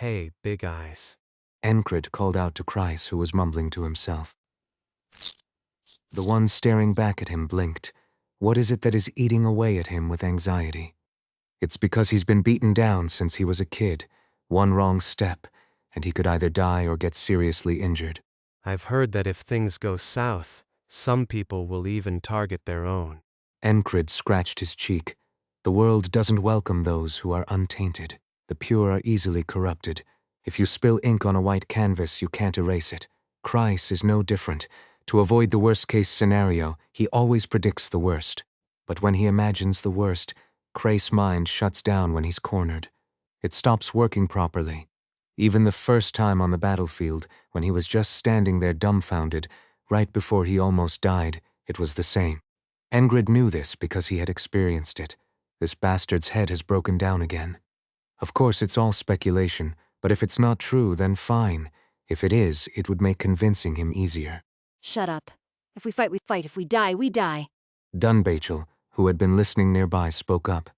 Hey, Big Eyes. Enkrid called out to Kreis, who was mumbling to himself. The one staring back at him blinked. What is it that is eating away at him with anxiety? It's because he's been beaten down since he was a kid. One wrong step, and he could either die or get seriously injured. I've heard that if things go south, some people will even target their own. Enkrid scratched his cheek. The world doesn't welcome those who are untainted. The pure are easily corrupted. If you spill ink on a white canvas, you can't erase it. Kreis is no different. To avoid the worst-case scenario, he always predicts the worst. But when he imagines the worst, Kreis' mind shuts down when he's cornered. It stops working properly. Even the first time on the battlefield, when he was just standing there dumbfounded, right before he almost died, it was the same. Enkrid knew this because he had experienced it. This bastard's head has broken down again. Of course, it's all speculation, but if it's not true, then fine. If it is, it would make convincing him easier. Shut up. If we fight, we fight. If we die, we die. Dunbachel, who had been listening nearby, spoke up.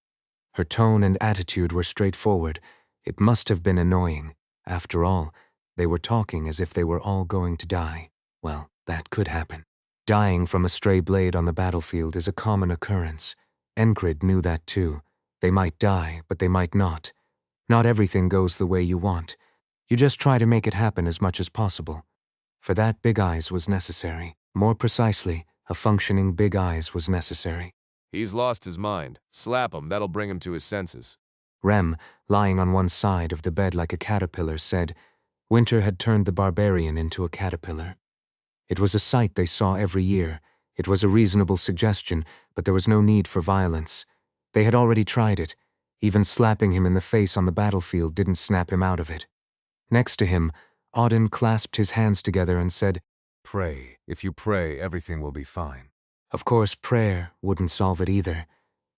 Her tone and attitude were straightforward. It must have been annoying. After all, they were talking as if they were all going to die. Well, that could happen. Dying from a stray blade on the battlefield is a common occurrence. Enkrid knew that too. They might die, but they might not. Not everything goes the way you want. You just try to make it happen as much as possible. For that, Big Eyes was necessary. More precisely, a functioning Big Eyes was necessary. He's lost his mind. Slap him, that'll bring him to his senses. Rem, lying on one side of the bed like a caterpillar, said winter had turned the barbarian into a caterpillar. It was a sight they saw every year. It was a reasonable suggestion, but there was no need for violence. They had already tried it. Even slapping him in the face on the battlefield didn't snap him out of it. Next to him, Auden clasped his hands together and said, Pray. If you pray, everything will be fine. Of course, prayer wouldn't solve it either.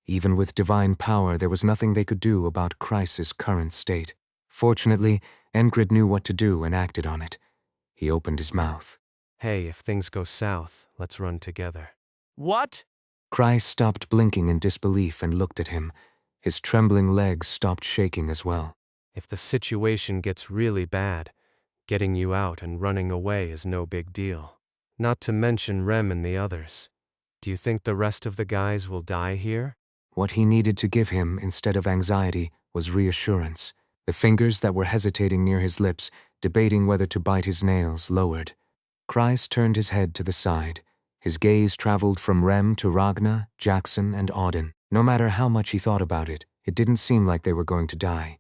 Even with divine power, there was nothing they could do about Kreis' current state. Fortunately, Enkrid knew what to do and acted on it. He opened his mouth. Hey, if things go south, let's run together. What? Kreis stopped blinking in disbelief and looked at him. His trembling legs stopped shaking as well. If the situation gets really bad, getting you out and running away is no big deal. Not to mention Rem and the others. Do you think the rest of the guys will die here? What he needed to give him, instead of anxiety, was reassurance. The fingers that were hesitating near his lips, debating whether to bite his nails, lowered. Kreis turned his head to the side. His gaze traveled from Rem to Ragna, Jackson, and Auden. No matter how much he thought about it, it didn't seem like they were going to die.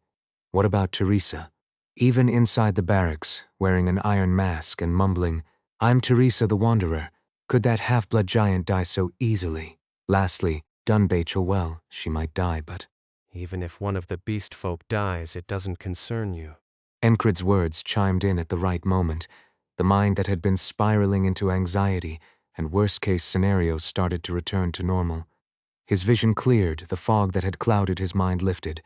What about Teresa? Even inside the barracks, wearing an iron mask and mumbling, "I'm Teresa the Wanderer," could that half-blood giant die so easily? Lastly, Dunbachel, well, she might die, but... Even if one of the beast folk dies, it doesn't concern you. Enkrid's words chimed in at the right moment. The mind that had been spiraling into anxiety and worst-case scenarios started to return to normal. His vision cleared, the fog that had clouded his mind lifted.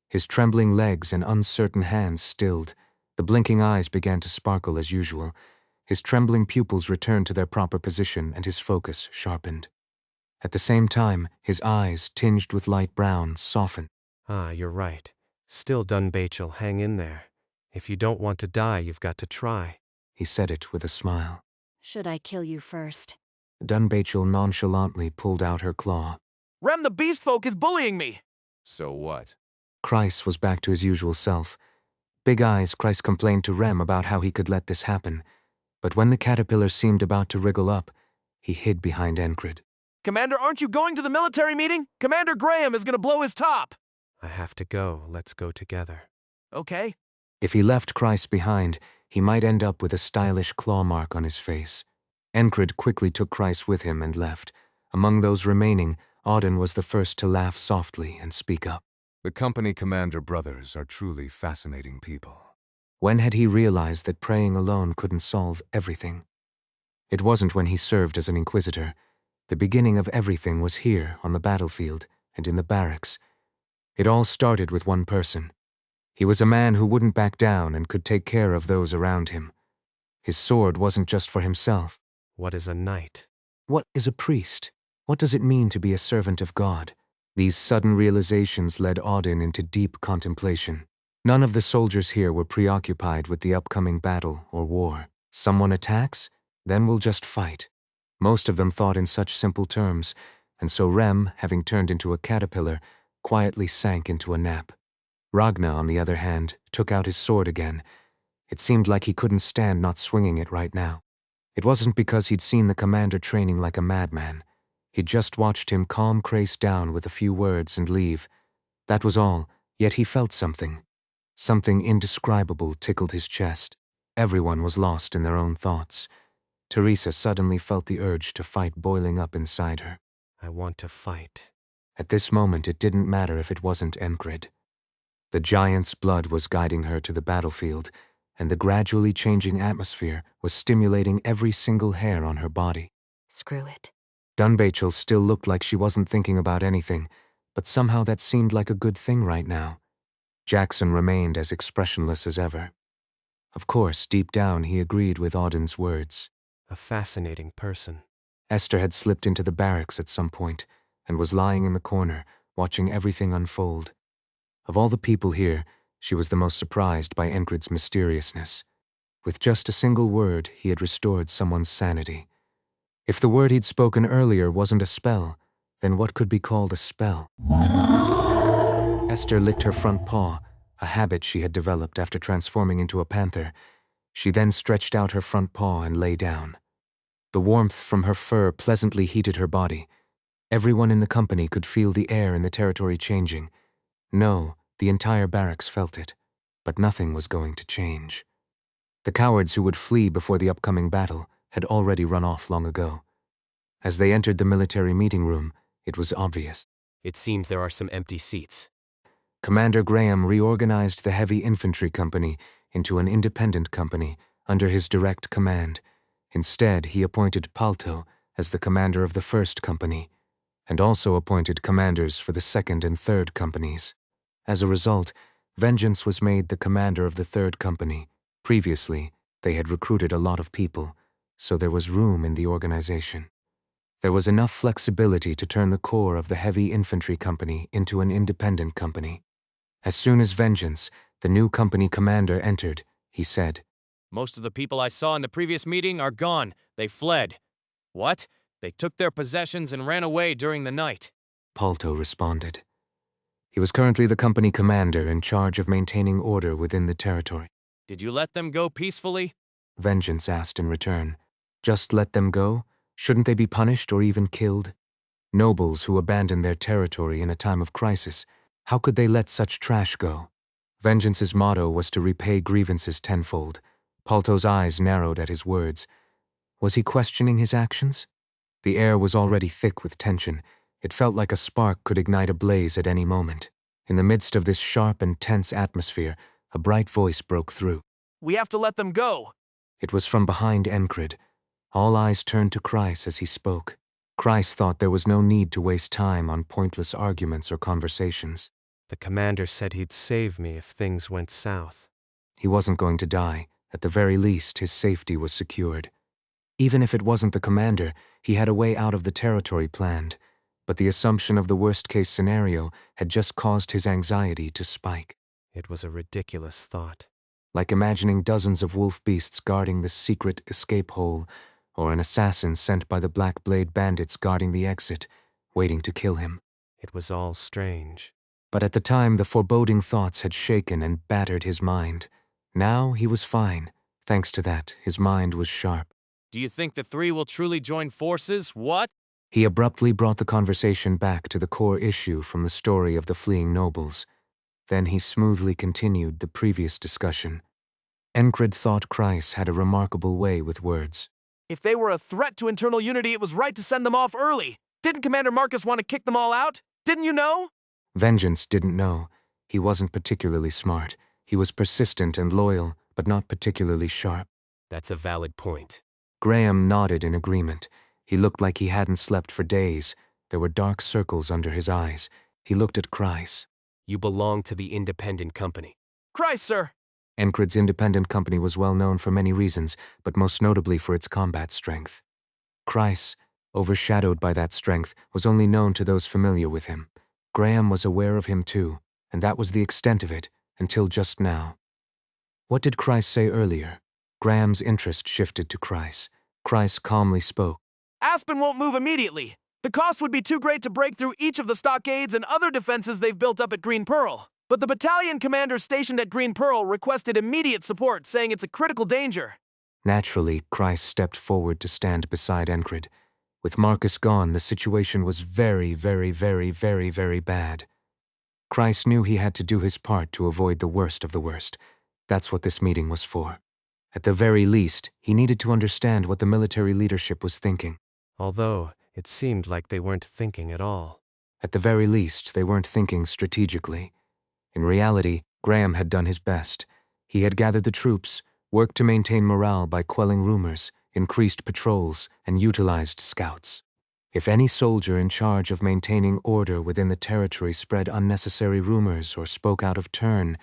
His trembling legs and uncertain hands stilled. The blinking eyes began to sparkle as usual. His trembling pupils returned to their proper position and his focus sharpened. At the same time, his eyes, tinged with light brown, softened. Ah, you're right. Still, Dunbachel, hang in there. If you don't want to die, you've got to try. He said it with a smile. Should I kill you first? Dunbachel nonchalantly pulled out her claw. Rem the beast folk is bullying me! So what? Kreis was back to his usual self. Big Eyes, Kreis complained to Rem about how he could let this happen. But when the caterpillar seemed about to wriggle up, he hid behind Enkrid. Commander, aren't you going to the military meeting? Commander Graham is gonna blow his top! I have to go. Let's go together. Okay. If he left Kreis behind, he might end up with a stylish claw mark on his face. Enkrid quickly took Kreis with him and left. Among those remaining, Auden was the first to laugh softly and speak up. The company commander brothers are truly fascinating people. When had he realized that praying alone couldn't solve everything? It wasn't when he served as an inquisitor. The beginning of everything was here, on the battlefield, and in the barracks. It all started with one person. He was a man who wouldn't back down and could take care of those around him. His sword wasn't just for himself. What is a knight? What is a priest? What does it mean to be a servant of God? These sudden realizations led Auden into deep contemplation. None of the soldiers here were preoccupied with the upcoming battle or war. Someone attacks, then we'll just fight. Most of them thought in such simple terms, and so Rem, having turned into a caterpillar, quietly sank into a nap. Ragna, on the other hand, took out his sword again. It seemed like he couldn't stand not swinging it right now. It wasn't because he'd seen the commander training like a madman. He'd just watched him calm Crace down with a few words and leave. That was all, yet he felt something. Something indescribable tickled his chest. Everyone was lost in their own thoughts. Teresa suddenly felt the urge to fight boiling up inside her. I want to fight. At this moment, it didn't matter if it wasn't Enkrid. The giant's blood was guiding her to the battlefield, and the gradually changing atmosphere was stimulating every single hair on her body. Screw it. Dunbachel still looked like she wasn't thinking about anything, but somehow that seemed like a good thing right now. Jackson remained as expressionless as ever. Of course, deep down he agreed with Auden's words. A fascinating person. Esther had slipped into the barracks at some point and was lying in the corner, watching everything unfold. Of all the people here, she was the most surprised by Enkrid's mysteriousness. With just a single word, he had restored someone's sanity. If the word he'd spoken earlier wasn't a spell, then what could be called a spell? Esther licked her front paw, a habit she had developed after transforming into a panther. She then stretched out her front paw and lay down. The warmth from her fur pleasantly heated her body. Everyone in the company could feel the air in the territory changing. No, the entire barracks felt it, but nothing was going to change. The cowards who would flee before the upcoming battle had already run off long ago. As they entered the military meeting room, it was obvious. It seems there are some empty seats. Commander Graham reorganized the heavy infantry company into an independent company under his direct command. Instead, he appointed Palto as the commander of the first company, and also appointed commanders for the second and third companies. As a result, Vengeance was made the commander of the third company. Previously, they had recruited a lot of people, so there was room in the organization. There was enough flexibility to turn the core of the heavy infantry company into an independent company. As soon as Vengeance, the new company commander, entered, he said, Most of the people I saw in the previous meeting are gone. They fled. What? They took their possessions and ran away during the night. Palto responded. He was currently the company commander in charge of maintaining order within the territory. Did you let them go peacefully? Vengeance asked in return. Just let them go? Shouldn't they be punished or even killed? Nobles who abandon their territory in a time of crisis, how could they let such trash go? Vengeance's motto was to repay grievances tenfold. Palto's eyes narrowed at his words. Was he questioning his actions? The air was already thick with tension. It felt like a spark could ignite a blaze at any moment. In the midst of this sharp and tense atmosphere, a bright voice broke through. We have to let them go. It was from behind Enkrid. All eyes turned to Chryse as he spoke. Chryse thought there was no need to waste time on pointless arguments or conversations. The commander said he'd save me if things went south. He wasn't going to die. At the very least, his safety was secured. Even if it wasn't the commander, he had a way out of the territory planned. But the assumption of the worst-case scenario had just caused his anxiety to spike. It was a ridiculous thought. Like imagining dozens of wolf beasts guarding the secret escape hole, or an assassin sent by the Black Blade bandits guarding the exit, waiting to kill him. It was all strange. But at the time, the foreboding thoughts had shaken and battered his mind. Now he was fine. Thanks to that, his mind was sharp. Do you think the three will truly join forces? What? He abruptly brought the conversation back to the core issue from the story of the fleeing nobles. Then he smoothly continued the previous discussion. Enkrid thought Chryse had a remarkable way with words. If they were a threat to internal unity, it was right to send them off early. Didn't Commander Marcus want to kick them all out? Didn't you know? Vengeance didn't know. He wasn't particularly smart. He was persistent and loyal, but not particularly sharp. That's a valid point. Graham nodded in agreement. He looked like he hadn't slept for days. There were dark circles under his eyes. He looked at Chryse. You belong to the independent company. Christ, sir. Enkrid's independent company was well known for many reasons, but most notably for its combat strength. Chryse, overshadowed by that strength, was only known to those familiar with him. Graham was aware of him too, and that was the extent of it. until just now. What did Christ say earlier? Graham's interest shifted to Christ. Christ calmly spoke. Aspen won't move immediately. The cost would be too great to break through each of the stockades and other defenses they've built up at Green Pearl. But the battalion commander stationed at Green Pearl requested immediate support, saying it's a critical danger. Naturally, Christ stepped forward to stand beside Enkrid. With Marcus gone, the situation was very, very, very, very, very bad. Christ knew he had to do his part to avoid the worst of the worst. That's what this meeting was for. At the very least, he needed to understand what the military leadership was thinking. Although, it seemed like they weren't thinking at all. At the very least, they weren't thinking strategically. In reality, Graham had done his best. He had gathered the troops, worked to maintain morale by quelling rumors, increased patrols, and utilized scouts. If any soldier in charge of maintaining order within the territory spread unnecessary rumors or spoke out of turn,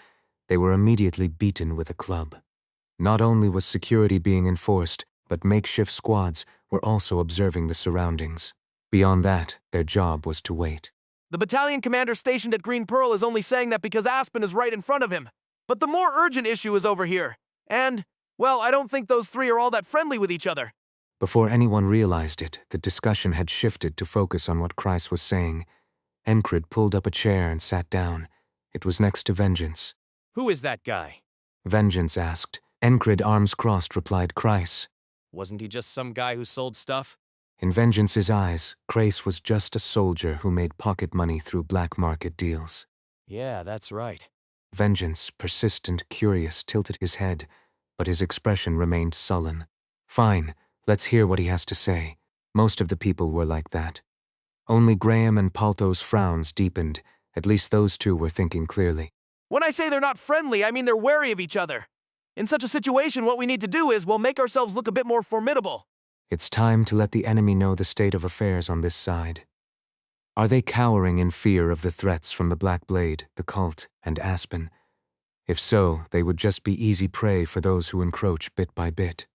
they were immediately beaten with a club. Not only was security being enforced, but makeshift squads were also observing the surroundings. Beyond that, their job was to wait. The battalion commander stationed at Green Pearl is only saying that because Aspen is right in front of him. But the more urgent issue is over here. And, well, I don't think those three are all that friendly with each other. Before anyone realized it, the discussion had shifted to focus on what Christ was saying. Enkrid pulled up a chair and sat down. It was next to Vengeance. Who is that guy? Vengeance asked. Enkrid, arms crossed, replied, Christ. Wasn't he just some guy who sold stuff? In Vengeance's eyes, Christ was just a soldier who made pocket money through black market deals. Yeah, that's right. Vengeance, persistent, curious, tilted his head, but his expression remained sullen. Fine, let's hear what he has to say. Most of the people were like that. Only Graham and Palto's frowns deepened. At least those two were thinking clearly. When I say they're not friendly, I mean they're wary of each other. In such a situation, what we need to do is, well, make ourselves look a bit more formidable. It's time to let the enemy know the state of affairs on this side. Are they cowering in fear of the threats from the Black Blade, the Cult, and Aspen? If so, they would just be easy prey for those who encroach bit by bit.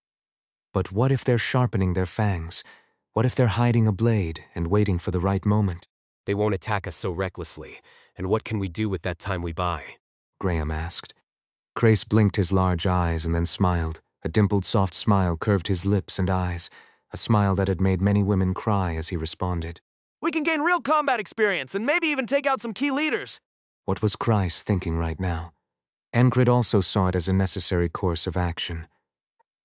But what if they're sharpening their fangs? What if they're hiding a blade and waiting for the right moment? They won't attack us so recklessly, and what can we do with that time we buy? Graham asked. Crace blinked his large eyes and then smiled. A dimpled soft smile curved his lips and eyes, a smile that had made many women cry as he responded. We can gain real combat experience and maybe even take out some key leaders. What was Christ thinking right now? Enkrid also saw it as a necessary course of action.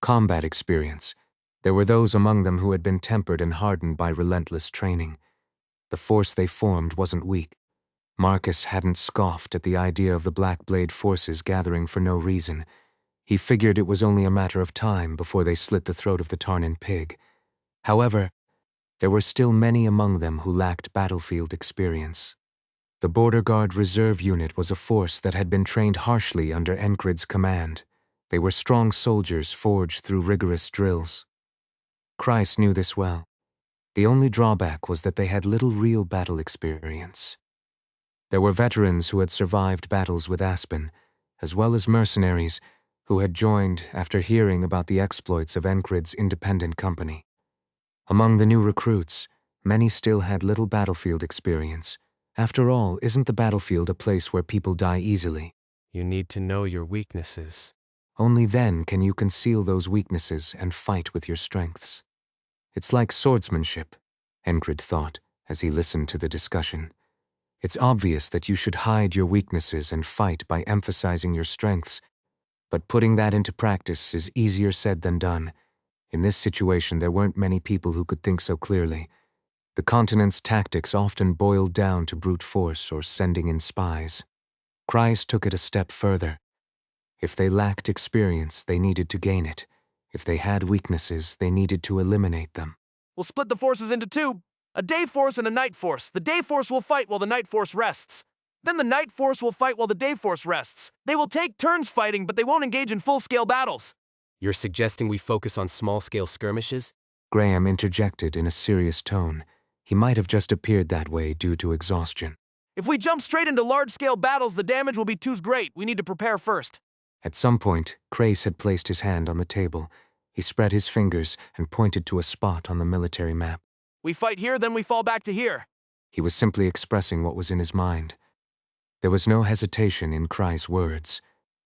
Combat experience. There were those among them who had been tempered and hardened by relentless training. The force they formed wasn't weak. Marcus hadn't scoffed at the idea of the Black Blade forces gathering for no reason. He figured it was only a matter of time before they slit the throat of the Tarnin pig. However, there were still many among them who lacked battlefield experience. The Border Guard Reserve Unit was a force that had been trained harshly under Enkrid's command. They were strong soldiers forged through rigorous drills. Christ knew this well. The only drawback was that they had little real battle experience. There were veterans who had survived battles with Aspen, as well as mercenaries who had joined after hearing about the exploits of Enkrid's independent company. Among the new recruits, many still had little battlefield experience. After all, isn't the battlefield a place where people die easily? You need to know your weaknesses. Only then can you conceal those weaknesses and fight with your strengths. It's like swordsmanship, Enkrid thought as he listened to the discussion. It's obvious that you should hide your weaknesses and fight by emphasizing your strengths, but putting that into practice is easier said than done. In this situation, there weren't many people who could think so clearly. The continent's tactics often boiled down to brute force or sending in spies. Christ took it a step further. If they lacked experience, they needed to gain it. If they had weaknesses, they needed to eliminate them. We'll split the forces into two. A day force and a night force. The day force will fight while the night force rests. Then the night force will fight while the day force rests. They will take turns fighting, but they won't engage in full-scale battles. You're suggesting we focus on small-scale skirmishes? Graham interjected in a serious tone. He might have just appeared that way due to exhaustion. If we jump straight into large-scale battles, the damage will be too great. We need to prepare first. At some point, Crace had placed his hand on the table. He spread his fingers and pointed to a spot on the military map. We fight here, then we fall back to here. He was simply expressing what was in his mind. There was no hesitation in Kry's words.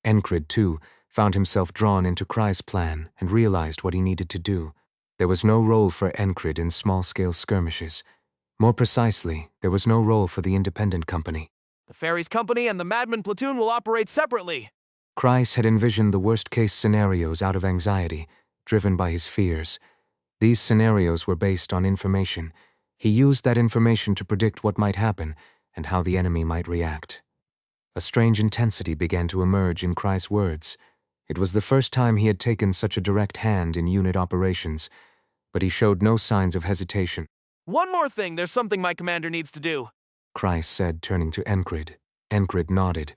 Enkrid, too, found himself drawn into Kry's plan and realized what he needed to do. There was no role for Enkrid in small-scale skirmishes. More precisely, there was no role for the independent company. The Fairies Company and the Madman Platoon will operate separately. Kreis had envisioned the worst-case scenarios out of anxiety, driven by his fears. These scenarios were based on information. He used that information to predict what might happen and how the enemy might react. A strange intensity began to emerge in Kreis' words. It was the first time he had taken such a direct hand in unit operations, but he showed no signs of hesitation. One more thing, there's something my commander needs to do. Kreis said, turning to Enkrid. Enkrid nodded.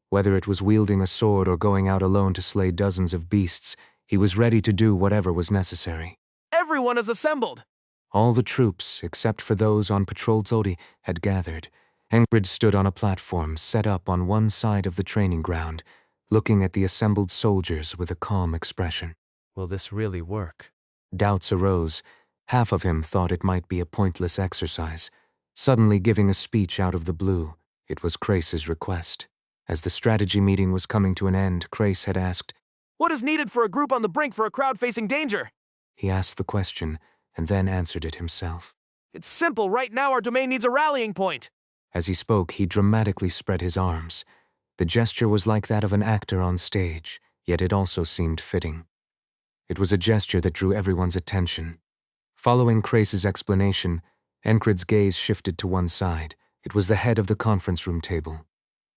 Whether it was wielding a sword or going out alone to slay dozens of beasts, he was ready to do whatever was necessary. Everyone is assembled. All the troops, except for those on patrol Zodi, had gathered. Enkrid stood on a platform set up on one side of the training ground, looking at the assembled soldiers with a calm expression. Will this really work? Doubts arose. Half of him thought it might be a pointless exercise. Suddenly giving a speech out of the blue, it was Kreis's request. As the strategy meeting was coming to an end, Kreis had asked, "What is needed for a group on the brink for a crowd facing danger?" He asked the question, and then answered it himself. "It's simple. Right now our domain needs a rallying point." As he spoke, he dramatically spread his arms. The gesture was like that of an actor on stage, yet it also seemed fitting. It was a gesture that drew everyone's attention. Following Kreis's explanation, Enkrid's gaze shifted to one side. It was the head of the conference room table.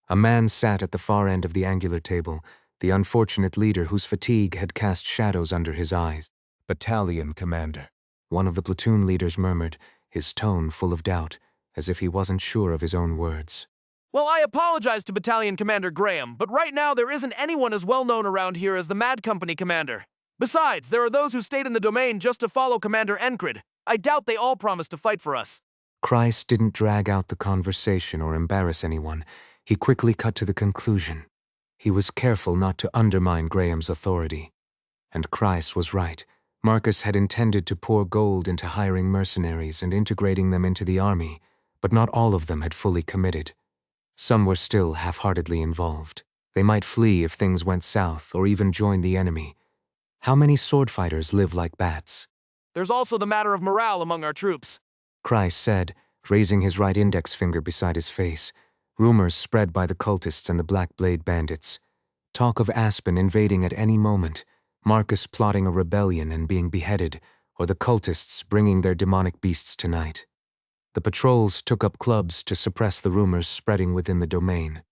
A man sat at the far end of the angular table, the unfortunate leader whose fatigue had cast shadows under his eyes. Battalion Commander. One of the platoon leaders murmured, his tone full of doubt, as if he wasn't sure of his own words. "Well, I apologize to Battalion Commander Graham, but right now there isn't anyone as well known around here as the Mad Company Commander. Besides, there are those who stayed in the domain just to follow Commander Enkrid. I doubt they all promised to fight for us." Kreis didn't drag out the conversation or embarrass anyone. He quickly cut to the conclusion. He was careful not to undermine Graham's authority. And Kreis was right. Marcus had intended to pour gold into hiring mercenaries and integrating them into the army, but not all of them had fully committed. Some were still half-heartedly involved. They might flee if things went south or even join the enemy. How many sword fighters live like bats? "There's also the matter of morale among our troops," Kreis said, raising his right index finger beside his face. Rumors spread by the cultists and the Black Blade bandits. Talk of Aspen invading at any moment, Marcus plotting a rebellion and being beheaded, or the cultists bringing their demonic beasts tonight. The patrols took up clubs to suppress the rumors spreading within the domain.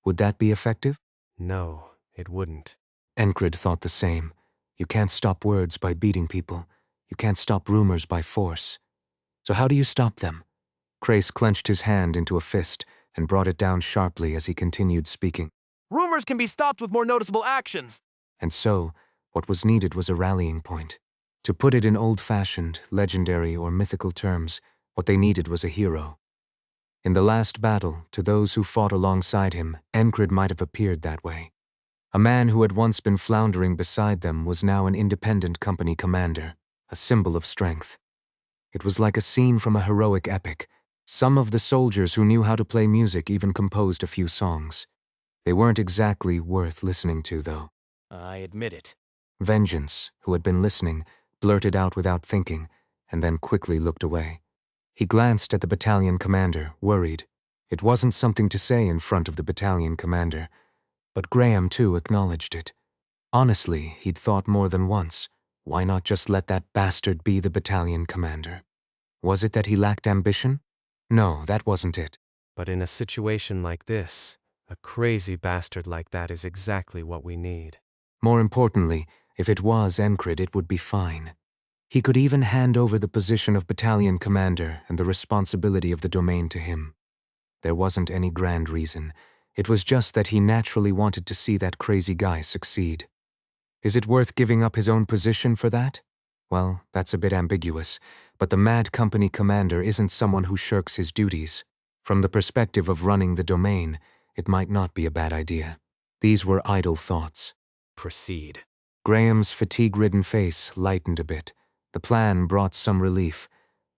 Would that be effective? No, it wouldn't. Enkrid thought the same. You can't stop words by beating people. You can't stop rumors by force. So how do you stop them? Kreis clenched his hand into a fist and brought it down sharply as he continued speaking. "Rumors can be stopped with more noticeable actions." And so, what was needed was a rallying point. To put it in old-fashioned, legendary, or mythical terms, what they needed was a hero. In the last battle, to those who fought alongside him, Enkrid might have appeared that way. A man who had once been floundering beside them was now an independent company commander, a symbol of strength. It was like a scene from a heroic epic. Some of the soldiers who knew how to play music even composed a few songs. They weren't exactly worth listening to, though. I admit it. Vengeance, who had been listening, blurted out without thinking, and then quickly looked away. He glanced at the battalion commander, worried. It wasn't something to say in front of the battalion commander. But Graham, too, acknowledged it. Honestly, he'd thought more than once, why not just let that bastard be the battalion commander? Was it that he lacked ambition? No, that wasn't it. But in a situation like this, a crazy bastard like that is exactly what we need. More importantly, if it was Enkrid, it would be fine. He could even hand over the position of battalion commander and the responsibility of the domain to him. There wasn't any grand reason. It was just that he naturally wanted to see that crazy guy succeed. Is it worth giving up his own position for that? Well, that's a bit ambiguous, but the Mad Company commander isn't someone who shirks his duties. From the perspective of running the domain, it might not be a bad idea. These were idle thoughts. Proceed. Graham's fatigue-ridden face lightened a bit. The plan brought some relief.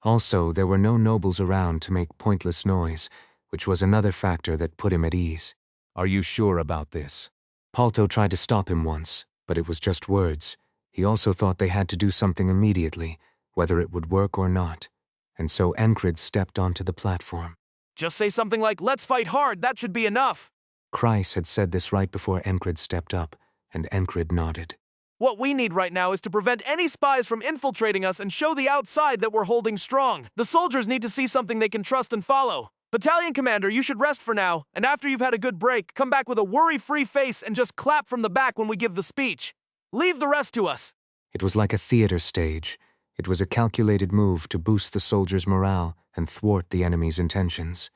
Also, there were no nobles around to make pointless noise, which was another factor that put him at ease. Are you sure about this? Palto tried to stop him once, but it was just words. He also thought they had to do something immediately, whether it would work or not. And so Enkrid stepped onto the platform. Just say something like, "Let's fight hard, that should be enough." Kreis had said this right before Enkrid stepped up, and Enkrid nodded. What we need right now is to prevent any spies from infiltrating us and show the outside that we're holding strong. The soldiers need to see something they can trust and follow. Battalion Commander, you should rest for now, and after you've had a good break, come back with a worry-free face and just clap from the back when we give the speech. Leave the rest to us. It was like a theater stage. It was a calculated move to boost the soldiers' morale and thwart the enemy's intentions.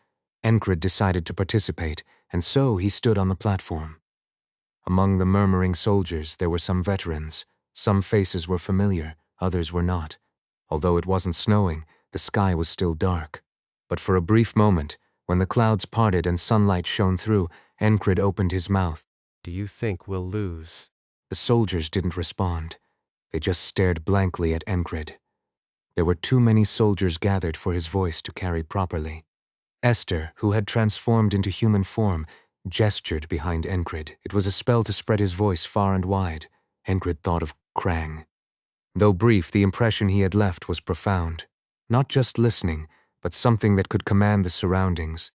Enkrid decided to participate, and so he stood on the platform. Among the murmuring soldiers, there were some veterans. Some faces were familiar, others were not. Although it wasn't snowing, the sky was still dark. But for a brief moment, when the clouds parted and sunlight shone through, Enkrid opened his mouth. Do you think we'll lose? The soldiers didn't respond. They just stared blankly at Enkrid. There were too many soldiers gathered for his voice to carry properly. Esther, who had transformed into human form, gestured behind Enkrid. It was a spell to spread his voice far and wide. Enkrid thought of Krang. Though brief, the impression he had left was profound. Not just listening, but something that could command the surroundings.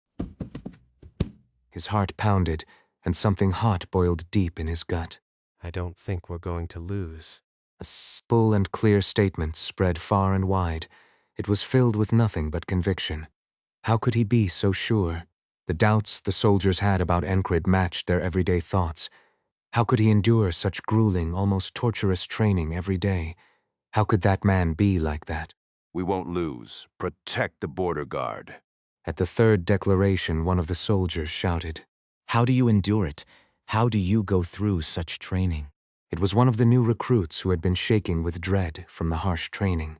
His heart pounded, and something hot boiled deep in his gut. I don't think we're going to lose. A full and clear statement spread far and wide. It was filled with nothing but conviction. How could he be so sure? The doubts the soldiers had about Enkrid matched their everyday thoughts. How could he endure such grueling, almost torturous training every day? How could that man be like that? We won't lose. Protect the border guard. At the third declaration, one of the soldiers shouted. How do you endure it? How do you go through such training? It was one of the new recruits who had been shaking with dread from the harsh training.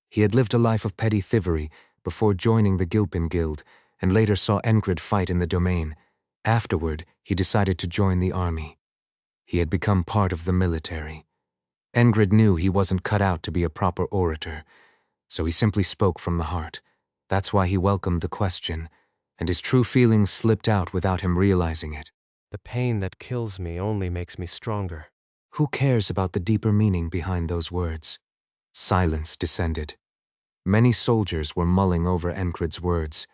He had lived a life of petty thievery before joining the Gilpin Guild, and later saw Enkrid fight in the domain. Afterward, he decided to join the army. He had become part of the military. Enkrid knew he wasn't cut out to be a proper orator, so he simply spoke from the heart. That's why he welcomed the question, and his true feelings slipped out without him realizing it. The pain that kills me only makes me stronger. Who cares about the deeper meaning behind those words? Silence descended. Many soldiers were mulling over Enkrid's words.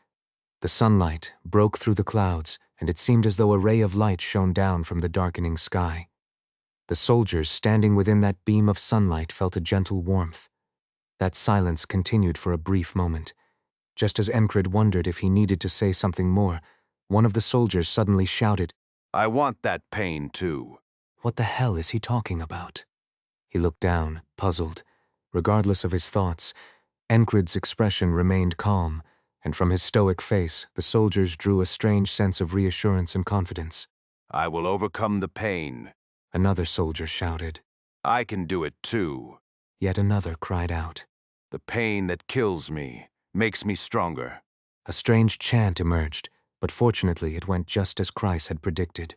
The sunlight broke through the clouds, and it seemed as though a ray of light shone down from the darkening sky. The soldiers standing within that beam of sunlight felt a gentle warmth. That silence continued for a brief moment. Just as Enkrid wondered if he needed to say something more, one of the soldiers suddenly shouted, I want that pain too. What the hell is he talking about? He looked down, puzzled. Regardless of his thoughts, Enkrid's expression remained calm, and from his stoic face, the soldiers drew a strange sense of reassurance and confidence. I will overcome the pain. Another soldier shouted. I can do it too. Yet another cried out. The pain that kills me makes me stronger. A strange chant emerged, but fortunately it went just as Kreis had predicted.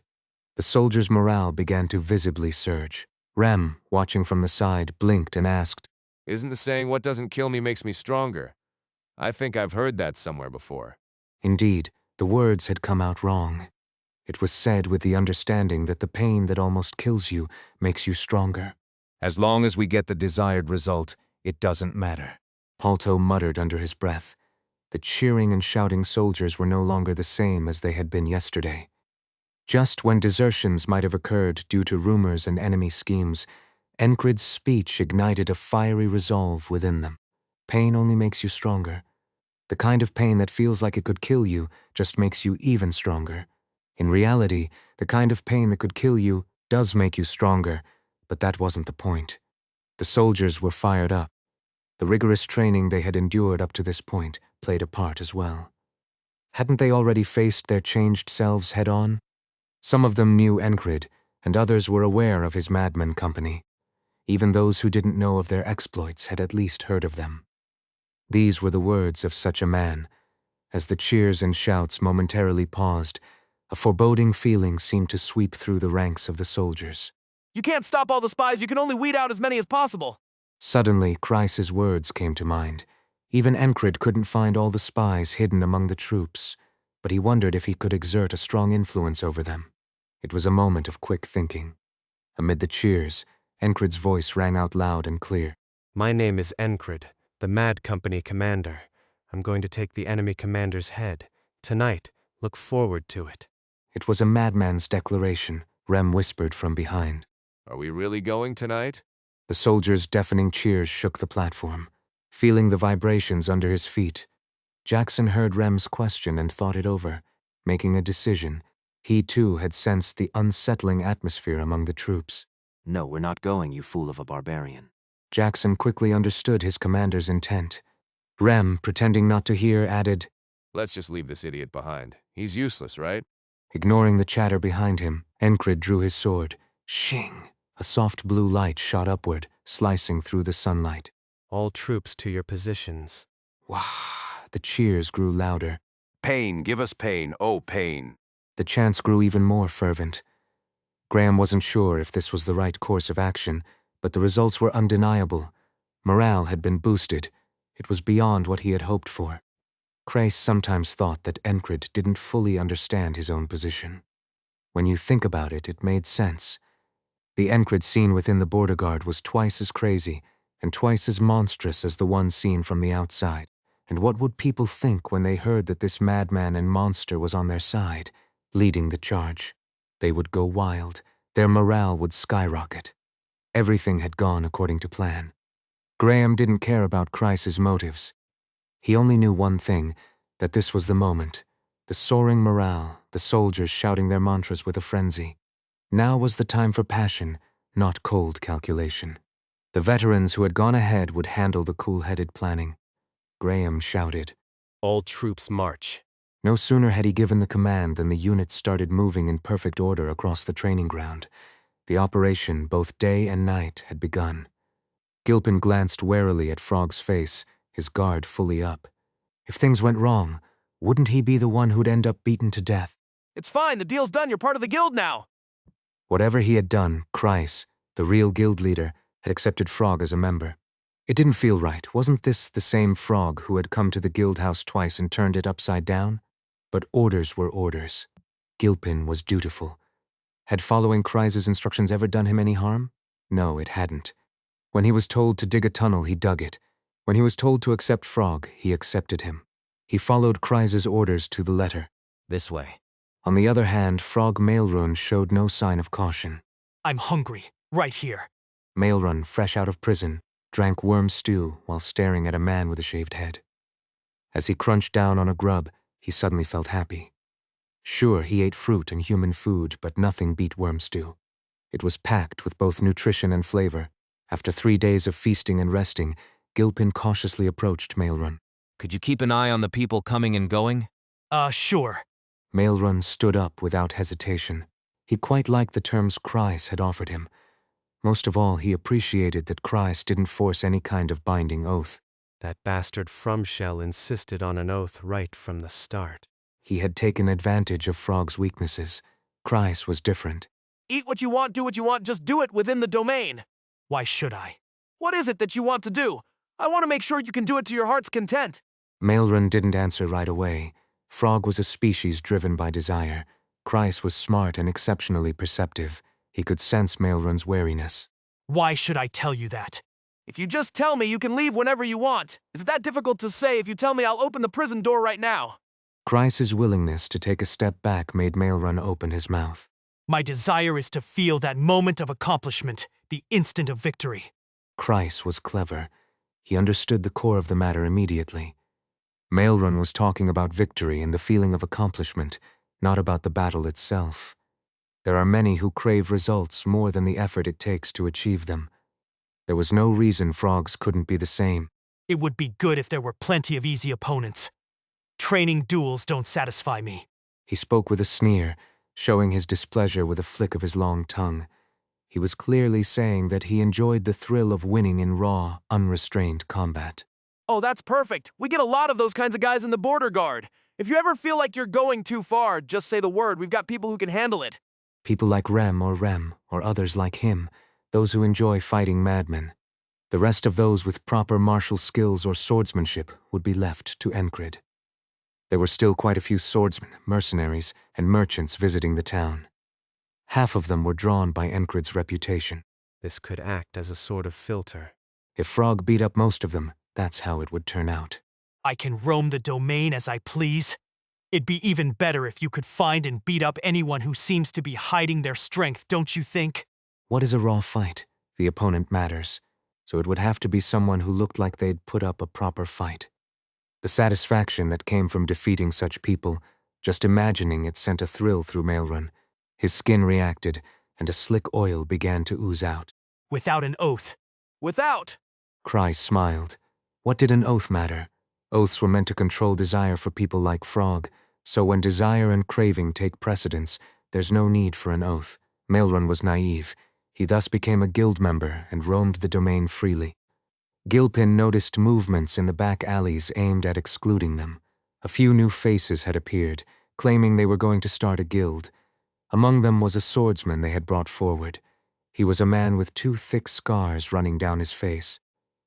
The soldiers' morale began to visibly surge. Rem, watching from the side, blinked and asked, Isn't the saying, what doesn't kill me makes me stronger? I think I've heard that somewhere before. Indeed, the words had come out wrong. It was said with the understanding that the pain that almost kills you makes you stronger. As long as we get the desired result, it doesn't matter. Palto muttered under his breath. The cheering and shouting soldiers were no longer the same as they had been yesterday. Just when desertions might have occurred due to rumors and enemy schemes, Enkrid's speech ignited a fiery resolve within them. Pain only makes you stronger. The kind of pain that feels like it could kill you just makes you even stronger. In reality, the kind of pain that could kill you does make you stronger, but that wasn't the point. The soldiers were fired up. The rigorous training they had endured up to this point played a part as well. Hadn't they already faced their changed selves head-on? Some of them knew Enkrid, and others were aware of his madman company. Even those who didn't know of their exploits had at least heard of them. These were the words of such a man. As the cheers and shouts momentarily paused, a foreboding feeling seemed to sweep through the ranks of the soldiers. You can't stop all the spies, you can only weed out as many as possible. Suddenly, Kreis's words came to mind. Even Enkrid couldn't find all the spies hidden among the troops. but he wondered if he could exert a strong influence over them. It was a moment of quick thinking. Amid the cheers, Enkrid's voice rang out loud and clear. My name is Enkrid, the Mad Company commander. I'm going to take the enemy commander's head. Tonight, look forward to it. It was a madman's declaration, Rem whispered from behind. Are we really going tonight? The soldiers' deafening cheers shook the platform. Feeling the vibrations under his feet, Jackson heard Rem's question and thought it over, making a decision. He too had sensed the unsettling atmosphere among the troops. No, we're not going, you fool of a barbarian. Jackson quickly understood his commander's intent. Rem, pretending not to hear, added, Let's just leave this idiot behind. He's useless, right? Ignoring the chatter behind him, Enkrid drew his sword. Shing! A soft blue light shot upward, slicing through the sunlight. All troops to your positions. Wah! The cheers grew louder. Pain, give us pain, oh pain. The chants grew even more fervent. Graham wasn't sure if this was the right course of action, but the results were undeniable. Morale had been boosted. It was beyond what he had hoped for. Chris sometimes thought that Enkrid didn't fully understand his own position. When you think about it, it made sense. The Enkrid seen within the border guard was twice as crazy and twice as monstrous as the one seen from the outside. And what would people think when they heard that this madman and monster was on their side, leading the charge? They would go wild. Their morale would skyrocket. Everything had gone according to plan. Graham didn't care about Chrysa's motives. He only knew one thing, that this was the moment. The soaring morale, the soldiers shouting their mantras with a frenzy. Now was the time for passion, not cold calculation. The veterans who had gone ahead would handle the cool-headed planning. Graham shouted, All troops march. No sooner had he given the command than the units started moving in perfect order across the training ground. The operation, both day and night, had begun. Gilpin glanced warily at Frog's face, his guard fully up. If things went wrong, wouldn't he be the one who'd end up beaten to death? It's fine, the deal's done, you're part of the guild now. Whatever he had done, Chryse, the real guild leader, had accepted Frog as a member. It didn't feel right. Wasn't this the same Frog who had come to the guild house twice and turned it upside down? But orders were orders. Gilpin was dutiful. Had following Chryse's instructions ever done him any harm? No, it hadn't. When he was told to dig a tunnel, he dug it. When he was told to accept Frog, he accepted him. He followed Chryse's orders to the letter. This way. On the other hand, Frog Maelrun showed no sign of caution. I'm hungry, right here. Maelrun, fresh out of prison, drank worm stew while staring at a man with a shaved head. As he crunched down on a grub, he suddenly felt happy. Sure, he ate fruit and human food, but nothing beat worm stew. It was packed with both nutrition and flavor. After 3 days of feasting and resting, Gilpin cautiously approached Maelrun. Could you keep an eye on the people coming and going? Sure. Maelrun stood up without hesitation. He quite liked the terms Chryse had offered him. Most of all, he appreciated that Chryse didn't force any kind of binding oath. That bastard Frumshell insisted on an oath right from the start. He had taken advantage of Frog's weaknesses. Chryse was different. Eat what you want, do what you want, just do it within the domain. Why should I? What is it that you want to do? I want to make sure you can do it to your heart's content. Maelrun didn't answer right away. Frog was a species driven by desire. Chryse was smart and exceptionally perceptive. He could sense Maelrun's wariness. Why should I tell you that? If you just tell me you can leave whenever you want, is it that difficult to say if you tell me I'll open the prison door right now? Chryse's willingness to take a step back made Maelrun open his mouth. My desire is to feel that moment of accomplishment, the instant of victory. Chryse was clever. He understood the core of the matter immediately. Maelrun was talking about victory and the feeling of accomplishment, not about the battle itself. There are many who crave results more than the effort it takes to achieve them. There was no reason Frogs couldn't be the same. It would be good if there were plenty of easy opponents. Training duels don't satisfy me. He spoke with a sneer, showing his displeasure with a flick of his long tongue. He was clearly saying that he enjoyed the thrill of winning in raw, unrestrained combat. Oh, that's perfect. We get a lot of those kinds of guys in the border guard. If you ever feel like you're going too far, just say the word. We've got people who can handle it. People like Rem, or others like him, those who enjoy fighting madmen. The rest of those with proper martial skills or swordsmanship would be left to Enkrid. There were still quite a few swordsmen, mercenaries, and merchants visiting the town. Half of them were drawn by Enkrid's reputation. This could act as a sort of filter. If Frog beat up most of them, that's how it would turn out. I can roam the domain as I please. It'd be even better if you could find and beat up anyone who seems to be hiding their strength, don't you think? What is a raw fight? The opponent matters, so it would have to be someone who looked like they'd put up a proper fight. The satisfaction that came from defeating such people, just imagining it sent a thrill through Maelrun. His skin reacted, and a slick oil began to ooze out. Without an oath. Without! Cry smiled. What did an oath matter? Oaths were meant to control desire for people like Frog, so when desire and craving take precedence, there's no need for an oath. Maelrun was naive. He thus became a guild member and roamed the domain freely. Gilpin noticed movements in the back alleys aimed at excluding them. A few new faces had appeared, claiming they were going to start a guild. Among them was a swordsman they had brought forward. He was a man with 2 thick scars running down his face.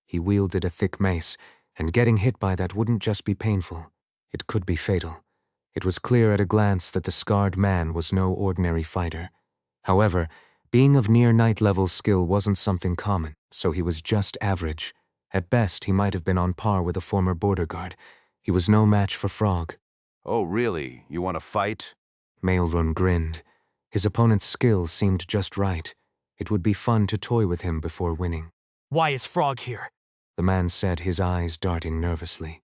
He wielded a thick mace, and getting hit by that wouldn't just be painful. It could be fatal. It was clear at a glance that the scarred man was no ordinary fighter. However, being of near knight-level skill wasn't something common, so he was just average. At best, he might have been on par with a former border guard. He was no match for Frog. Oh, really? You want to fight? Maelrun grinned. His opponent's skill seemed just right. It would be fun to toy with him before winning. Why is Frog here? The man said, his eyes darting nervously.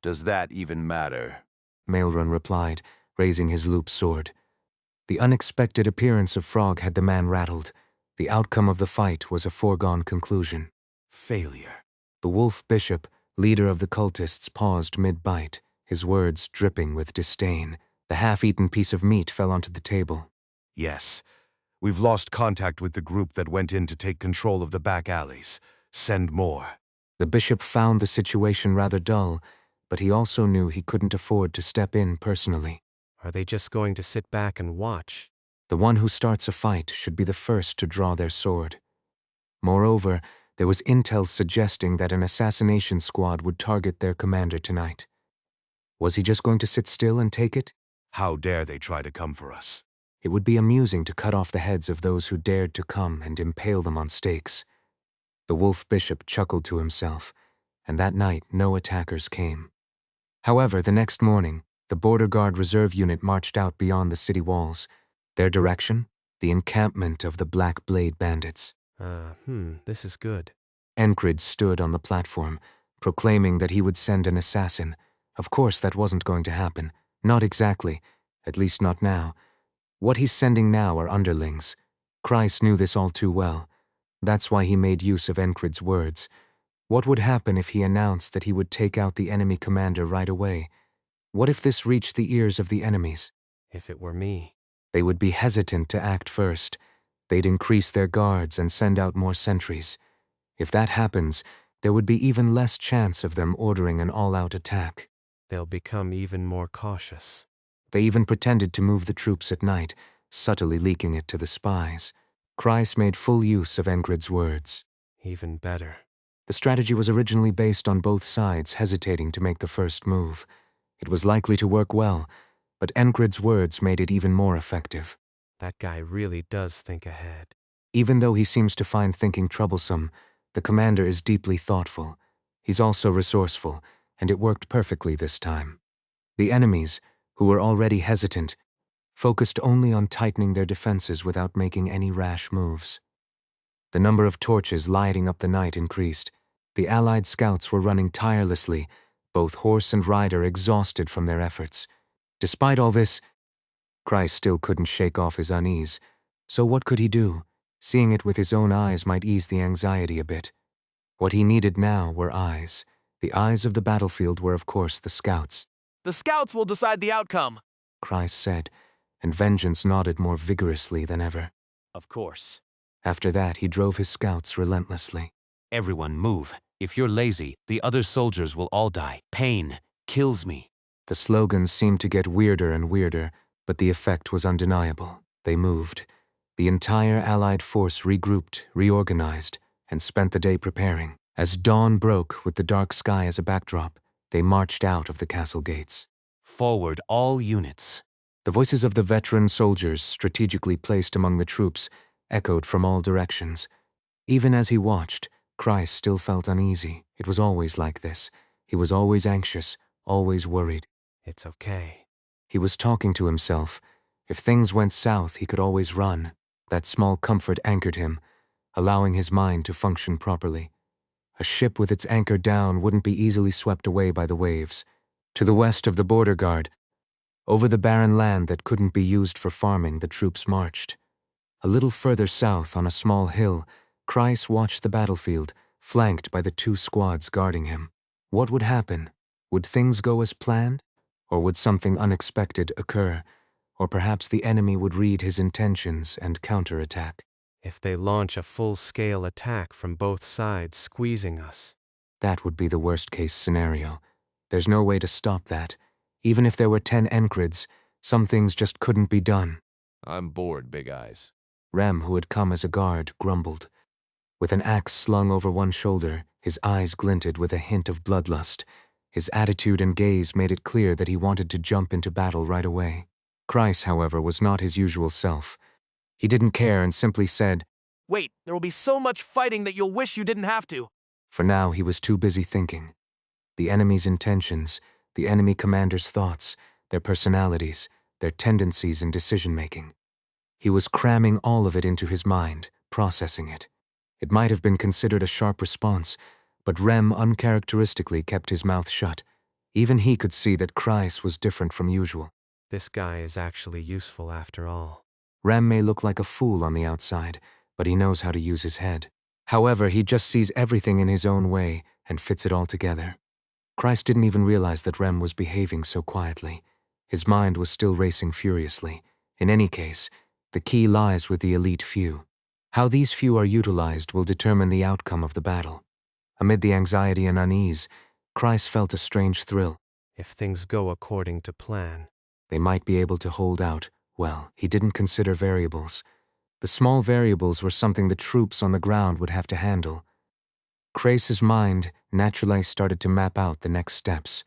Does that even matter? Maelrun replied, raising his loop sword. The unexpected appearance of Frog had the man rattled. The outcome of the fight was a foregone conclusion. Failure. The wolf bishop, leader of the cultists, paused mid-bite, his words dripping with disdain. The half-eaten piece of meat fell onto the table. Yes. We've lost contact with the group that went in to take control of the back alleys. Send more. The bishop found the situation rather dull, but he also knew he couldn't afford to step in personally. Are they just going to sit back and watch? The one who starts a fight should be the first to draw their sword. Moreover, there was intel suggesting that an assassination squad would target their commander tonight. Was he just going to sit still and take it? How dare they try to come for us? It would be amusing to cut off the heads of those who dared to come and impale them on stakes. The wolf bishop chuckled to himself, and that night no attackers came. However, the next morning, the border guard reserve unit marched out beyond the city walls. Their direction? The encampment of the Black Blade bandits. This is good. Enkrid stood on the platform, proclaiming that he would send an assassin. Of course that wasn't going to happen. Not exactly. At least not now. What he's sending now are underlings. Christ knew this all too well. That's why he made use of Enkrid's words. What would happen if he announced that he would take out the enemy commander right away? What if this reached the ears of the enemies? If it were me. They would be hesitant to act first. They'd increase their guards and send out more sentries. If that happens, there would be even less chance of them ordering an all-out attack. They'll become even more cautious. They even pretended to move the troops at night, subtly leaking it to the spies. Christ made full use of Enkrid's words. Even better. The strategy was originally based on both sides hesitating to make the first move. It was likely to work well, but Enkrid's words made it even more effective. That guy really does think ahead. Even though he seems to find thinking troublesome, the commander is deeply thoughtful. He's also resourceful, and it worked perfectly this time. The enemies, who were already hesitant, focused only on tightening their defenses without making any rash moves. The number of torches lighting up the night increased. The allied scouts were running tirelessly, both horse and rider exhausted from their efforts. Despite all this, Christ still couldn't shake off his unease. So what could he do? Seeing it with his own eyes might ease the anxiety a bit. What he needed now were eyes. The eyes of the battlefield were, of course, the scouts. The scouts will decide the outcome, Christ said, and Vengeance nodded more vigorously than ever. Of course. After that, he drove his scouts relentlessly. Everyone move. If you're lazy, the other soldiers will all die. Pain kills me. The slogans seemed to get weirder and weirder, but the effect was undeniable. They moved. The entire Allied force regrouped, reorganized, and spent the day preparing. As dawn broke with the dark sky as a backdrop, they marched out of the castle gates. Forward all units. The voices of the veteran soldiers, strategically placed among the troops, echoed from all directions. Even as he watched, Christ still felt uneasy. It was always like this. He was always anxious, always worried. It's okay. He was talking to himself. If things went south, he could always run. That small comfort anchored him, allowing his mind to function properly. A ship with its anchor down wouldn't be easily swept away by the waves. To the west of the border guard, over the barren land that couldn't be used for farming, the troops marched. A little further south, on a small hill, Kreis watched the battlefield, flanked by the 2 squads guarding him. What would happen? Would things go as planned? Or would something unexpected occur? Or perhaps the enemy would read his intentions and counterattack. If they launch a full-scale attack from both sides, squeezing us. That would be the worst-case scenario. There's no way to stop that. Even if there were 10 Enkrids, some things just couldn't be done. I'm bored, Big Eyes. Rem, who had come as a guard, grumbled. With an axe slung over one shoulder, his eyes glinted with a hint of bloodlust. His attitude and gaze made it clear that he wanted to jump into battle right away. Kreis, however, was not his usual self. He didn't care and simply said, Wait, there will be so much fighting that you'll wish you didn't have to. For now, he was too busy thinking. The enemy's intentions, the enemy commander's thoughts, their personalities, their tendencies and decision-making. He was cramming all of it into his mind, processing it. It might have been considered a sharp response, but Rem uncharacteristically kept his mouth shut. Even he could see that Kreis was different from usual. This guy is actually useful after all. Rem may look like a fool on the outside, but he knows how to use his head. However, he just sees everything in his own way and fits it all together. Kreis didn't even realize that Rem was behaving so quietly. His mind was still racing furiously. In any case, the key lies with the elite few. How these few are utilized will determine the outcome of the battle. Amid the anxiety and unease, Kreis felt a strange thrill. If things go according to plan. They might be able to hold out. Well, he didn't consider variables. The small variables were something the troops on the ground would have to handle. Kreis's mind naturally started to map out the next steps.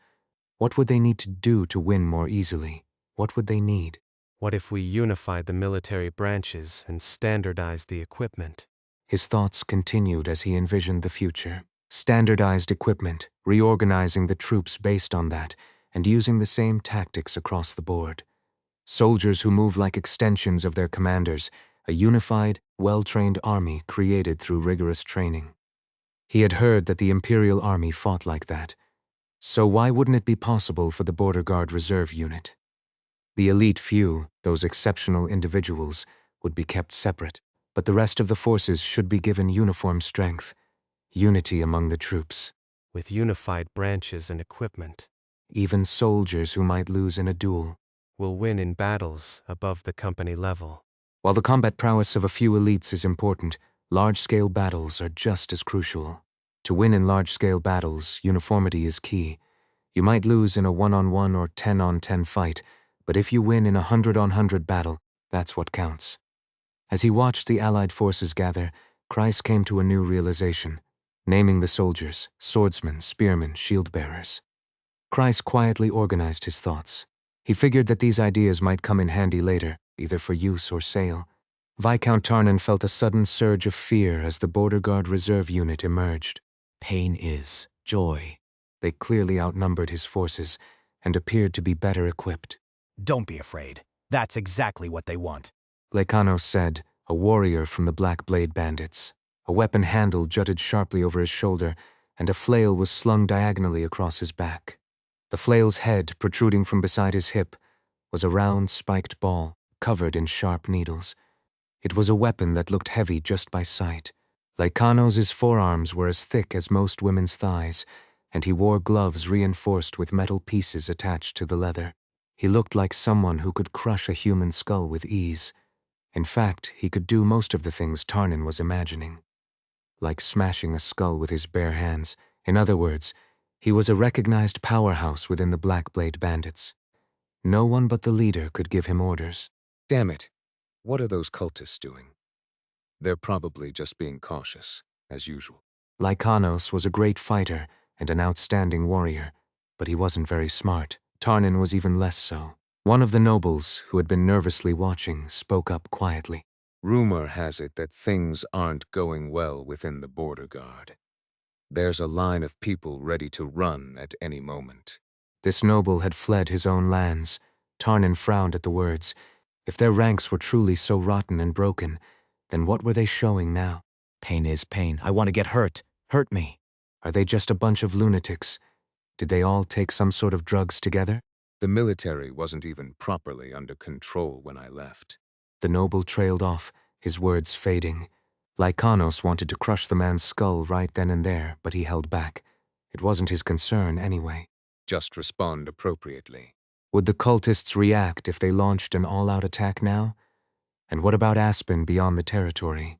What would they need to do to win more easily? What would they need? What if we unified the military branches and standardized the equipment? His thoughts continued as he envisioned the future. Standardized equipment, reorganizing the troops based on that, and using the same tactics across the board. Soldiers who move like extensions of their commanders, a unified, well-trained army created through rigorous training. He had heard that the Imperial Army fought like that. So why wouldn't it be possible for the Border Guard Reserve Unit? The elite few, those exceptional individuals, would be kept separate, but the rest of the forces should be given uniform strength, unity among the troops. With unified branches and equipment. Even soldiers who might lose in a duel will win in battles above the company level. While the combat prowess of a few elites is important, large-scale battles are just as crucial. To win in large-scale battles, uniformity is key. You might lose in a 1-on-1 or 10-on-10 fight, but if you win in a 100-on-100 battle, that's what counts. As he watched the Allied forces gather, Kreis came to a new realization, naming the soldiers, swordsmen, spearmen, shield-bearers. Kreis quietly organized his thoughts. He figured that these ideas might come in handy later, either for use or sale. Viscount Tarnan felt a sudden surge of fear as the Border Guard Reserve Unit emerged. Pain is joy. They clearly outnumbered his forces and appeared to be better equipped. Don't be afraid. That's exactly what they want. Lekano said, a warrior from the Black Blade Bandits. A weapon handle jutted sharply over his shoulder, and a flail was slung diagonally across his back. The flail's head, protruding from beside his hip, was a round, spiked ball, covered in sharp needles. It was a weapon that looked heavy just by sight. Lekano's forearms were as thick as most women's thighs, and he wore gloves reinforced with metal pieces attached to the leather. He looked like someone who could crush a human skull with ease. In fact, he could do most of the things Tarnan was imagining. Like smashing a skull with his bare hands. In other words, he was a recognized powerhouse within the Black Blade Bandits. No one but the leader could give him orders. Damn it. What are those cultists doing? They're probably just being cautious, as usual. Lycanos was a great fighter and an outstanding warrior, but he wasn't very smart. Tarnin was even less so. One of the nobles, who had been nervously watching, spoke up quietly. Rumor has it that things aren't going well within the border guard. There's a line of people ready to run at any moment. This noble had fled his own lands. Tarnin frowned at the words. If their ranks were truly so rotten and broken, then what were they showing now? Pain is pain. I want to get hurt. Hurt me. Are they just a bunch of lunatics? Did they all take some sort of drugs together? The military wasn't even properly under control when I left. The noble trailed off, his words fading. Lycanos wanted to crush the man's skull right then and there, but he held back. It wasn't his concern anyway. Just respond appropriately. Would the cultists react if they launched an all-out attack now? And what about Aspen beyond the territory?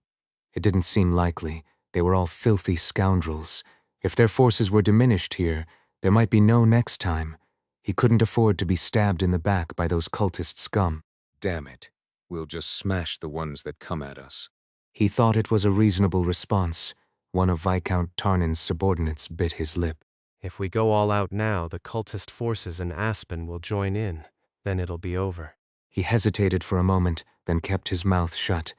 It didn't seem likely. They were all filthy scoundrels. If their forces were diminished here, there might be no next time. He couldn't afford to be stabbed in the back by those cultist scum. Damn it. We'll just smash the ones that come at us. He thought it was a reasonable response. One of Viscount Tarnin's subordinates bit his lip. If we go all out now, the cultist forces in Aspen will join in. Then it'll be over. He hesitated for a moment, then kept his mouth shut.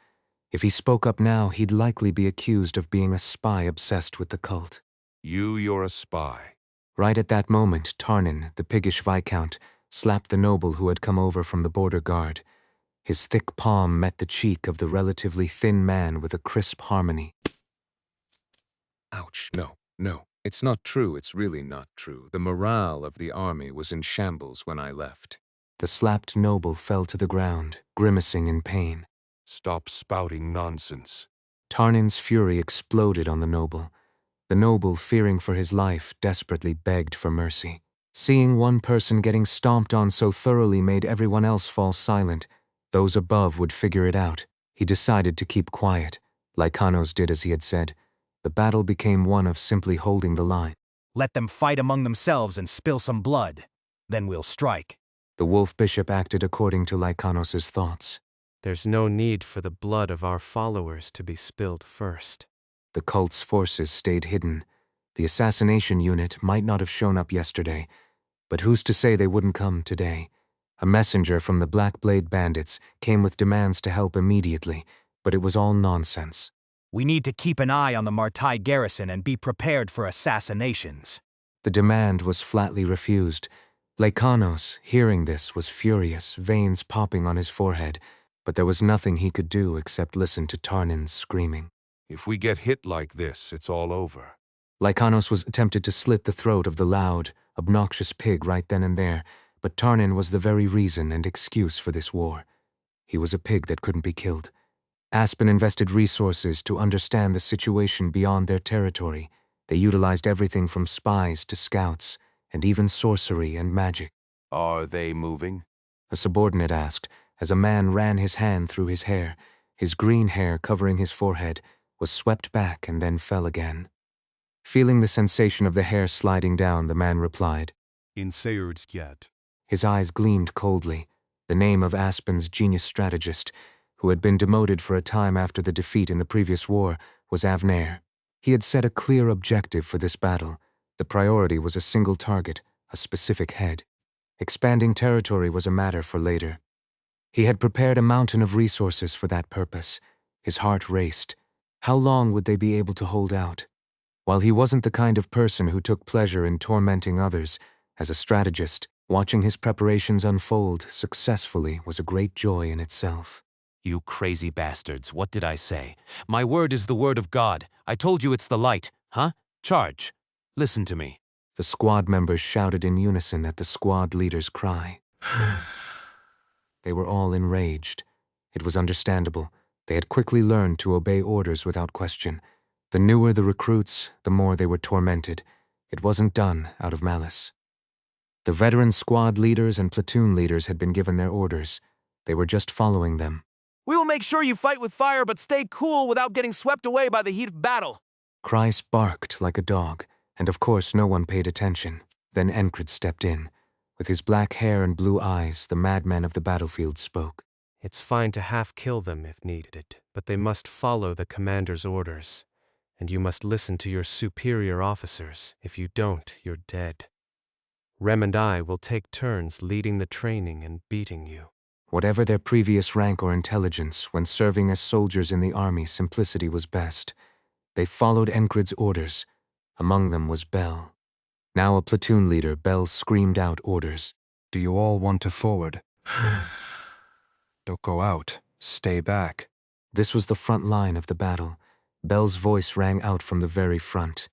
If he spoke up now, he'd likely be accused of being a spy obsessed with the cult. You're a spy. Right at that moment, Tarnin, the piggish Viscount, slapped the noble who had come over from the border guard. His thick palm met the cheek of the relatively thin man with a crisp harmony. Ouch, no. It's not true, it's really not true. The morale of the army was in shambles when I left. The slapped noble fell to the ground, grimacing in pain. Stop spouting nonsense. Tarnin's fury exploded on the noble. The noble, fearing for his life, desperately begged for mercy. Seeing one person getting stomped on so thoroughly made everyone else fall silent. Those above would figure it out. He decided to keep quiet. Lycanos did as he had said. The battle became one of simply holding the line. Let them fight among themselves and spill some blood. Then we'll strike. The wolf bishop acted according to Lycanos' thoughts. There's no need for the blood of our followers to be spilled first. The cult's forces stayed hidden. The assassination unit might not have shown up yesterday, but who's to say they wouldn't come today? A messenger from the Black Blade bandits came with demands to help immediately, but it was all nonsense. We need to keep an eye on the Martai garrison and be prepared for assassinations. The demand was flatly refused. Lycanos, hearing this, was furious, veins popping on his forehead, but there was nothing he could do except listen to Tarnin's screaming. If we get hit like this, it's all over. Lycanos was tempted to slit the throat of the loud, obnoxious pig right then and there, but Tarnin was the very reason and excuse for this war. He was a pig that couldn't be killed. Aspen invested resources to understand the situation beyond their territory. They utilized everything from spies to scouts, and even sorcery and magic. Are they moving? A subordinate asked, as a man ran his hand through his hair. His green hair covering his forehead was swept back and then fell again. Feeling the sensation of the hair sliding down, the man replied, In Sayurdsgyat. His eyes gleamed coldly. The name of Aspen's genius strategist, who had been demoted for a time after the defeat in the previous war, was Avner. He had set a clear objective for this battle. The priority was a single target, a specific head. Expanding territory was a matter for later. He had prepared a mountain of resources for that purpose. His heart raced. How long would they be able to hold out? While he wasn't the kind of person who took pleasure in tormenting others, as a strategist, watching his preparations unfold successfully was a great joy in itself. You crazy bastards, what did I say? My word is the word of God. I told you it's the light, huh? Charge. Listen to me. The squad members shouted in unison at the squad leader's cry. They were all enraged. It was understandable. They had quickly learned to obey orders without question. The newer the recruits, the more they were tormented. It wasn't done out of malice. The veteran squad leaders and platoon leaders had been given their orders. They were just following them. We will make sure you fight with fire but stay cool without getting swept away by the heat of battle. Kreis barked like a dog, and of course no one paid attention. Then Enkrid stepped in. With his black hair and blue eyes, the madman of the battlefield spoke. It's fine to half-kill them if needed, but they must follow the commander's orders. And you must listen to your superior officers. If you don't, you're dead. Rem and I will take turns leading the training and beating you. Whatever their previous rank or intelligence, when serving as soldiers in the army, simplicity was best. They followed Enkrid's orders. Among them was Bell. Now a platoon leader, Bell screamed out orders. Do you all want to forward? Don't go out. Stay back. This was the front line of the battle. Bell's voice rang out from the very front.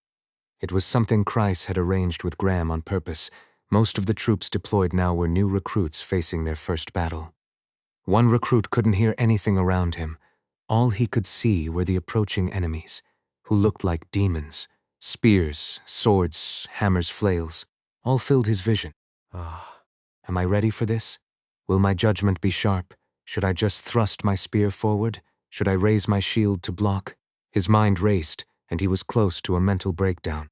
It was something Kreis had arranged with Graham on purpose. Most of the troops deployed now were new recruits facing their first battle. One recruit couldn't hear anything around him. All he could see were the approaching enemies, who looked like demons. Spears, swords, hammers, flails, all filled his vision. Am I ready for this? Will my judgment be sharp? Should I just thrust my spear forward? Should I raise my shield to block? His mind raced, and he was close to a mental breakdown.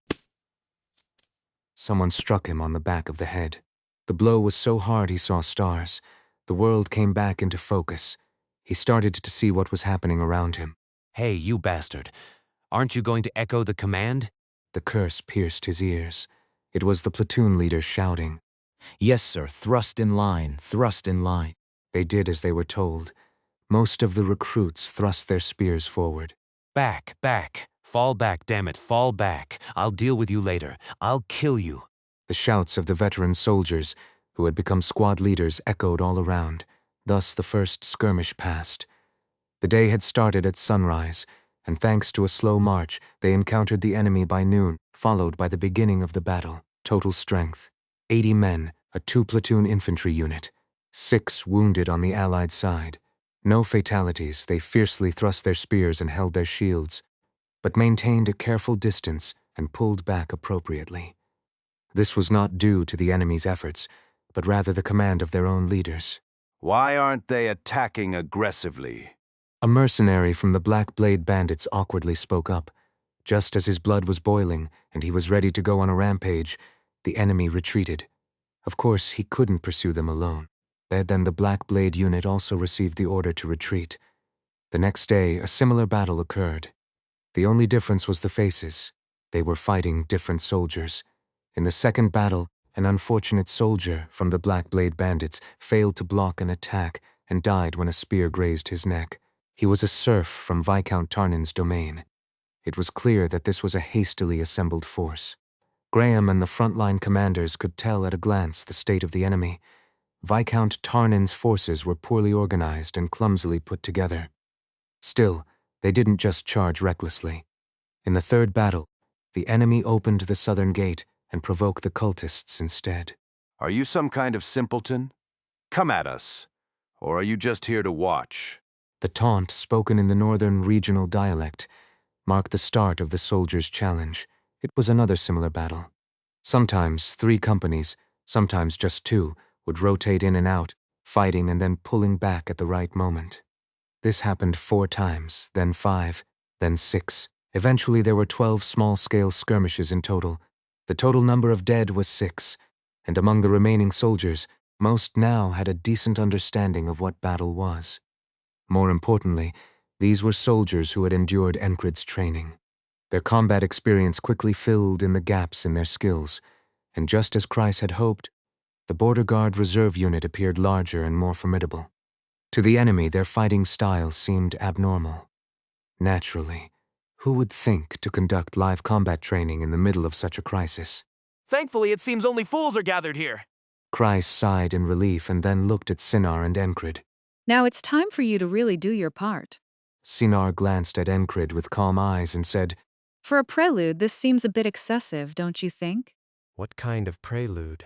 Someone struck him on the back of the head. The blow was so hard he saw stars. The world came back into focus. He started to see what was happening around him. Hey, you bastard. Aren't you going to echo the command? The curse pierced his ears. It was the platoon leader shouting. Yes, sir. Thrust in line. Thrust in line. They did as they were told. Most of the recruits thrust their spears forward. Back, back. Fall back, damn it, fall back. I'll deal with you later. I'll kill you. The shouts of the veteran soldiers, who had become squad leaders, echoed all around. Thus the first skirmish passed. The day had started at sunrise, and thanks to a slow march, they encountered the enemy by noon, followed by the beginning of the battle. Total strength: 80 men, a 2-platoon infantry unit. 6 wounded on the Allied side. No fatalities. They fiercely thrust their spears and held their shields, but maintained a careful distance and pulled back appropriately. This was not due to the enemy's efforts, but rather the command of their own leaders. Why aren't they attacking aggressively? A mercenary from the Black Blade Bandits awkwardly spoke up. Just as his blood was boiling and he was ready to go on a rampage, the enemy retreated. Of course, he couldn't pursue them alone. Then the Black Blade unit also received the order to retreat. The next day, a similar battle occurred. The only difference was the faces. They were fighting different soldiers. In the second battle, an unfortunate soldier from the Black Blade Bandits failed to block an attack and died when a spear grazed his neck. He was a serf from Viscount Tarnin's domain. It was clear that this was a hastily assembled force. Graham and the frontline commanders could tell at a glance the state of the enemy. Viscount Tarnin's forces were poorly organized and clumsily put together. Still, they didn't just charge recklessly. In the third battle, the enemy opened the southern gate and provoked the cultists instead. Are you some kind of simpleton? Come at us. Or are you just here to watch? The taunt, spoken in the northern regional dialect, marked the start of the soldiers' challenge. It was another similar battle. Sometimes 3 companies, sometimes just 2, would rotate in and out, fighting and then pulling back at the right moment. This happened 4 times, then 5, then 6. Eventually there were 12 small-scale skirmishes in total. The total number of dead was 6, and among the remaining soldiers, most now had a decent understanding of what battle was. More importantly, these were soldiers who had endured Enkrid's training. Their combat experience quickly filled in the gaps in their skills, and just as Kreis had hoped, the Border Guard Reserve unit appeared larger and more formidable. To the enemy, their fighting style seemed abnormal. Naturally, who would think to conduct live combat training in the middle of such a crisis? Thankfully, it seems only fools are gathered here. Kreis sighed in relief and then looked at Sinar and Enkrid. Now it's time for you to really do your part. Sinar glanced at Enkrid with calm eyes and said, For a prelude, this seems a bit excessive, don't you think? What kind of prelude?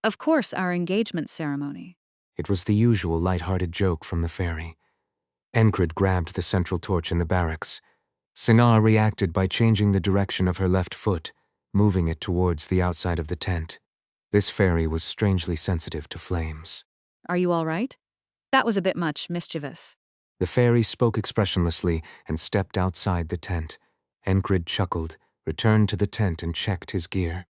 Of course, our engagement ceremony. It was the usual light-hearted joke from the ferry. Enkrid grabbed the central torch in the barracks. Sinar reacted by changing the direction of her left foot, moving it towards the outside of the tent. This fairy was strangely sensitive to flames. Are you all right? That was a bit much, mischievous. The fairy spoke expressionlessly and stepped outside the tent. Enkrid chuckled, returned to the tent and checked his gear.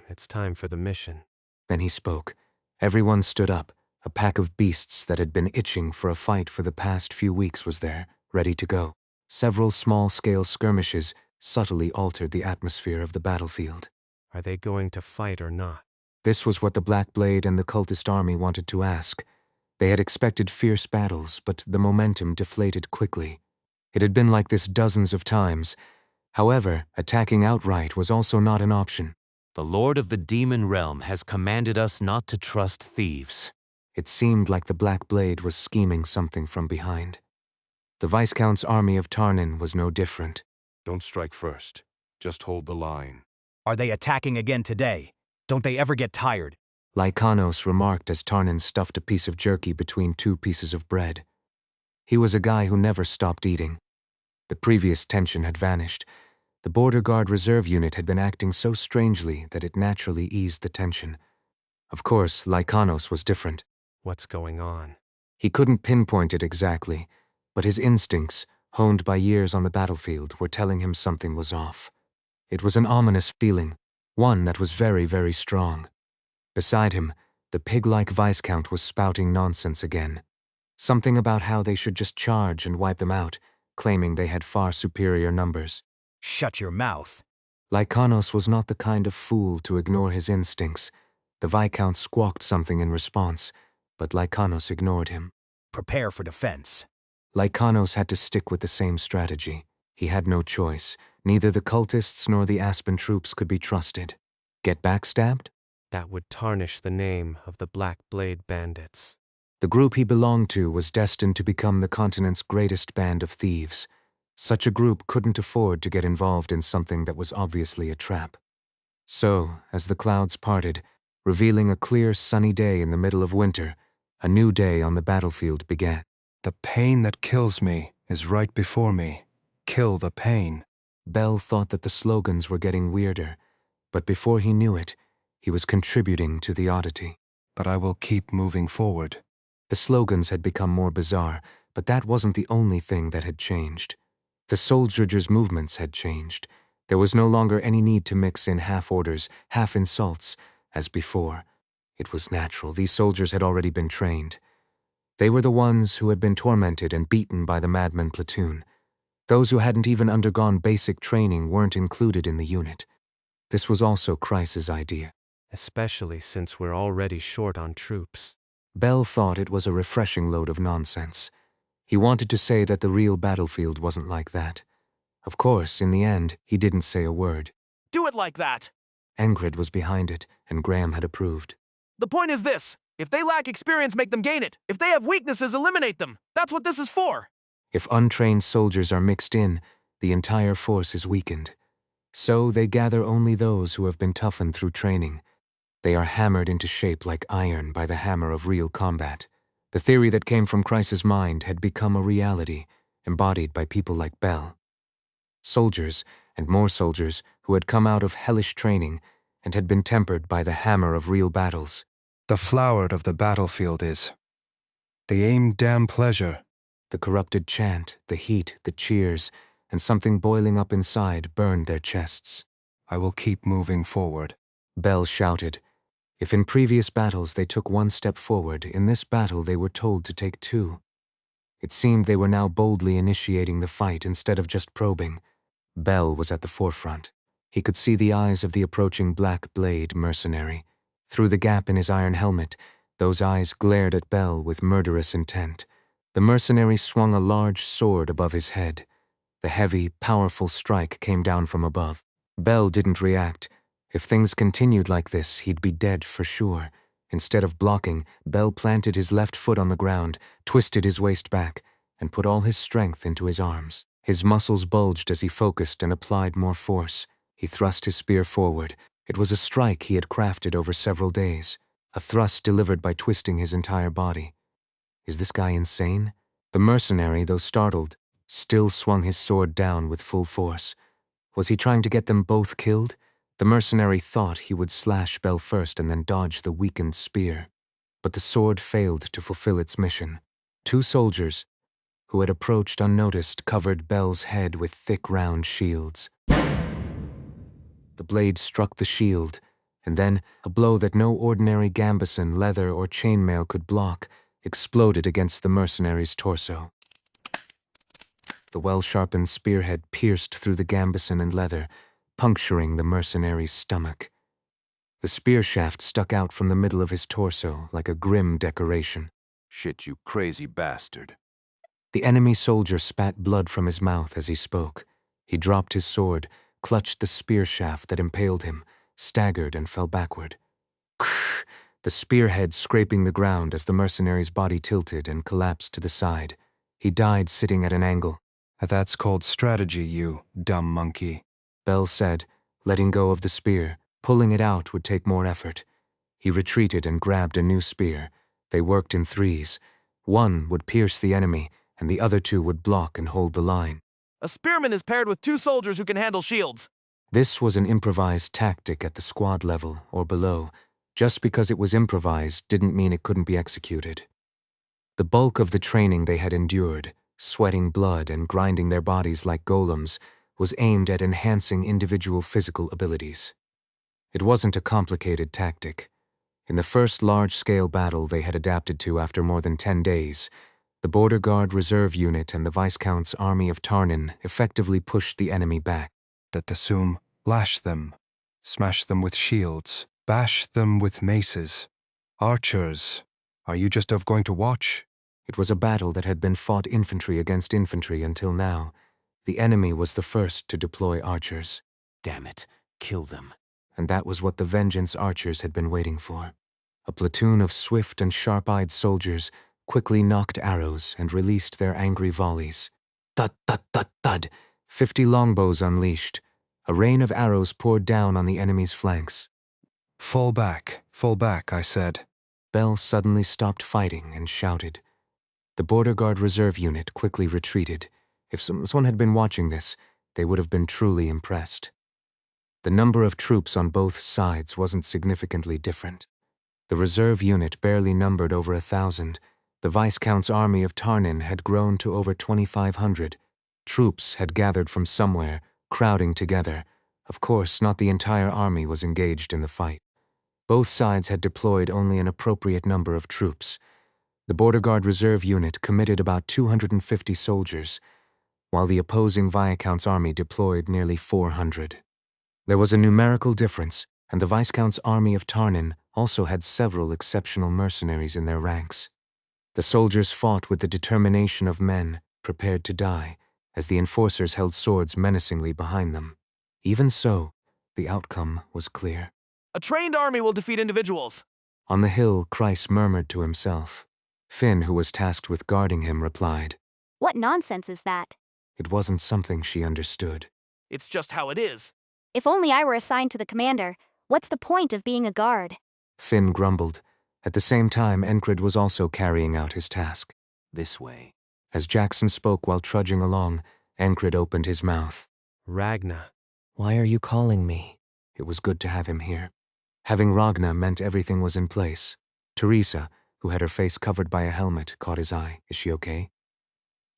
It's time for the mission. Then he spoke. Everyone stood up. A pack of beasts that had been itching for a fight for the past few weeks was there, ready to go. Several small-scale skirmishes subtly altered the atmosphere of the battlefield. Are they going to fight or not? This was what the Black Blade and the cultist army wanted to ask. They had expected fierce battles, but the momentum deflated quickly. It had been like this dozens of times. However, attacking outright was also not an option. The Lord of the Demon Realm has commanded us not to trust thieves. It seemed like the Black Blade was scheming something from behind. The Viscount's army of Tarnin was no different. Don't strike first. Just hold the line. Are they attacking again today? Don't they ever get tired? Lycanos remarked as Tarnin stuffed a piece of jerky between two pieces of bread. He was a guy who never stopped eating. The previous tension had vanished. The Border Guard Reserve Unit had been acting so strangely that it naturally eased the tension. Of course, Lycanos was different. What's going on? He couldn't pinpoint it exactly, but his instincts, honed by years on the battlefield, were telling him something was off. It was an ominous feeling, one that was very, very strong. Beside him, the pig-like Viscount was spouting nonsense again. Something about how they should just charge and wipe them out, claiming they had far superior numbers. Shut your mouth. Lycanos was not the kind of fool to ignore his instincts. The Viscount squawked something in response, but Lycanos ignored him. Prepare for defense. Lycanos had to stick with the same strategy. He had no choice. Neither the cultists nor the Aspen troops could be trusted. Get backstabbed? That would tarnish the name of the Black Blade Bandits. The group he belonged to was destined to become the continent's greatest band of thieves. Such a group couldn't afford to get involved in something that was obviously a trap. So, as the clouds parted, revealing a clear sunny day in the middle of winter, a new day on the battlefield began. The pain that kills me is right before me. Kill the pain. Bell thought that the slogans were getting weirder, but before he knew it, he was contributing to the oddity. But I will keep moving forward. The slogans had become more bizarre, but that wasn't the only thing that had changed. The soldiers' movements had changed. There was no longer any need to mix in half orders, half insults, as before. It was natural. These soldiers had already been trained. They were the ones who had been tormented and beaten by the Madman platoon. Those who hadn't even undergone basic training weren't included in the unit. This was also Kreis's idea. Especially since we're already short on troops. Bell thought it was a refreshing load of nonsense. He wanted to say that the real battlefield wasn't like that. Of course, in the end, he didn't say a word. Do it like that! Enkrid was behind it, and Graham had approved. The point is this. If they lack experience, make them gain it. If they have weaknesses, eliminate them. That's what this is for. If untrained soldiers are mixed in, the entire force is weakened. So they gather only those who have been toughened through training. They are hammered into shape like iron by the hammer of real combat. The theory that came from Kreis's mind had become a reality, embodied by people like Bell. Soldiers, and more soldiers, who had come out of hellish training and had been tempered by the hammer of real battles. The flower of the battlefield is. They aim damn pleasure. The corrupted chant, the heat, the cheers, and something boiling up inside burned their chests. I will keep moving forward. Bell shouted. If in previous battles they took one step forward, in this battle they were told to take two. It seemed they were now boldly initiating the fight instead of just probing. Bell was at the forefront. He could see the eyes of the approaching Black Blade mercenary. Through the gap in his iron helmet, those eyes glared at Bell with murderous intent. The mercenary swung a large sword above his head. The heavy, powerful strike came down from above. Bell didn't react. If things continued like this, he'd be dead for sure. Instead of blocking, Bell planted his left foot on the ground, twisted his waist back, and put all his strength into his arms. His muscles bulged as he focused and applied more force. He thrust his spear forward. It was a strike he had crafted over several days, a thrust delivered by twisting his entire body. Is this guy insane? The mercenary, though startled, still swung his sword down with full force. Was he trying to get them both killed? The mercenary thought he would slash Bell first and then dodge the weakened spear. But the sword failed to fulfill its mission. Two soldiers, who had approached unnoticed, covered Bell's head with thick round shields. The blade struck the shield, and then a blow that no ordinary gambeson, leather, or chainmail could block exploded against the mercenary's torso. The well-sharpened spearhead pierced through the gambeson and leather, puncturing the mercenary's stomach. The spear shaft stuck out from the middle of his torso like a grim decoration. Shit, you crazy bastard. The enemy soldier spat blood from his mouth as he spoke. He dropped his sword, clutched the spear shaft that impaled him, staggered and fell backward. The spearhead scraping the ground as the mercenary's body tilted and collapsed to the side. He died sitting at an angle. That's called strategy, you dumb monkey. Bell said, letting go of the spear. Pulling it out would take more effort. He retreated and grabbed a new spear. They worked in threes. One would pierce the enemy, and the other two would block and hold the line. A spearman is paired with 2 soldiers who can handle shields. This was an improvised tactic at the squad level, or below. Just because it was improvised didn't mean it couldn't be executed. The bulk of the training they had endured, sweating blood and grinding their bodies like golems, was aimed at enhancing individual physical abilities. It wasn't a complicated tactic. In the first large-scale battle they had adapted to after more than 10 days, the Border Guard Reserve Unit and the Viscount's army of Tarnin effectively pushed the enemy back. Assume, lash them, smash them with shields, bash them with maces. Archers, are you just going to watch? It was a battle that had been fought infantry against infantry until now. The enemy was the first to deploy archers. Damn it, kill them. And that was what the Vengeance archers had been waiting for. A platoon of swift and sharp-eyed soldiers quickly knocked arrows and released their angry volleys. Thud, thud, thud, thud. 50 longbows unleashed. A rain of arrows poured down on the enemy's flanks. Fall back, I said. Bell suddenly stopped fighting and shouted. The Border Guard Reserve Unit quickly retreated. If someone had been watching this, they would have been truly impressed. The number of troops on both sides wasn't significantly different. The reserve unit barely numbered over 1,000. The Viscount's army of Tarnin had grown to over 2,500. Troops had gathered from somewhere, crowding together. Of course, not the entire army was engaged in the fight. Both sides had deployed only an appropriate number of troops. The Border Guard Reserve Unit committed about 250 soldiers, while the opposing Viscount's army deployed nearly 400. There was a numerical difference, and the Viscount's army of Tarnin also had several exceptional mercenaries in their ranks. The soldiers fought with the determination of men prepared to die, as the enforcers held swords menacingly behind them. Even so, the outcome was clear. A trained army will defeat individuals. On the hill, Kreis murmured to himself. Finn, who was tasked with guarding him, replied. What nonsense is that? It wasn't something she understood. It's just how it is. If only I were assigned to the commander. What's the point of being a guard? Finn grumbled. At the same time, Enkrid was also carrying out his task. This way. As Jackson spoke while trudging along, Enkrid opened his mouth. Ragna, why are you calling me? It was good to have him here. Having Ragna meant everything was in place. Teresa, who had her face covered by a helmet, caught his eye. Is she okay?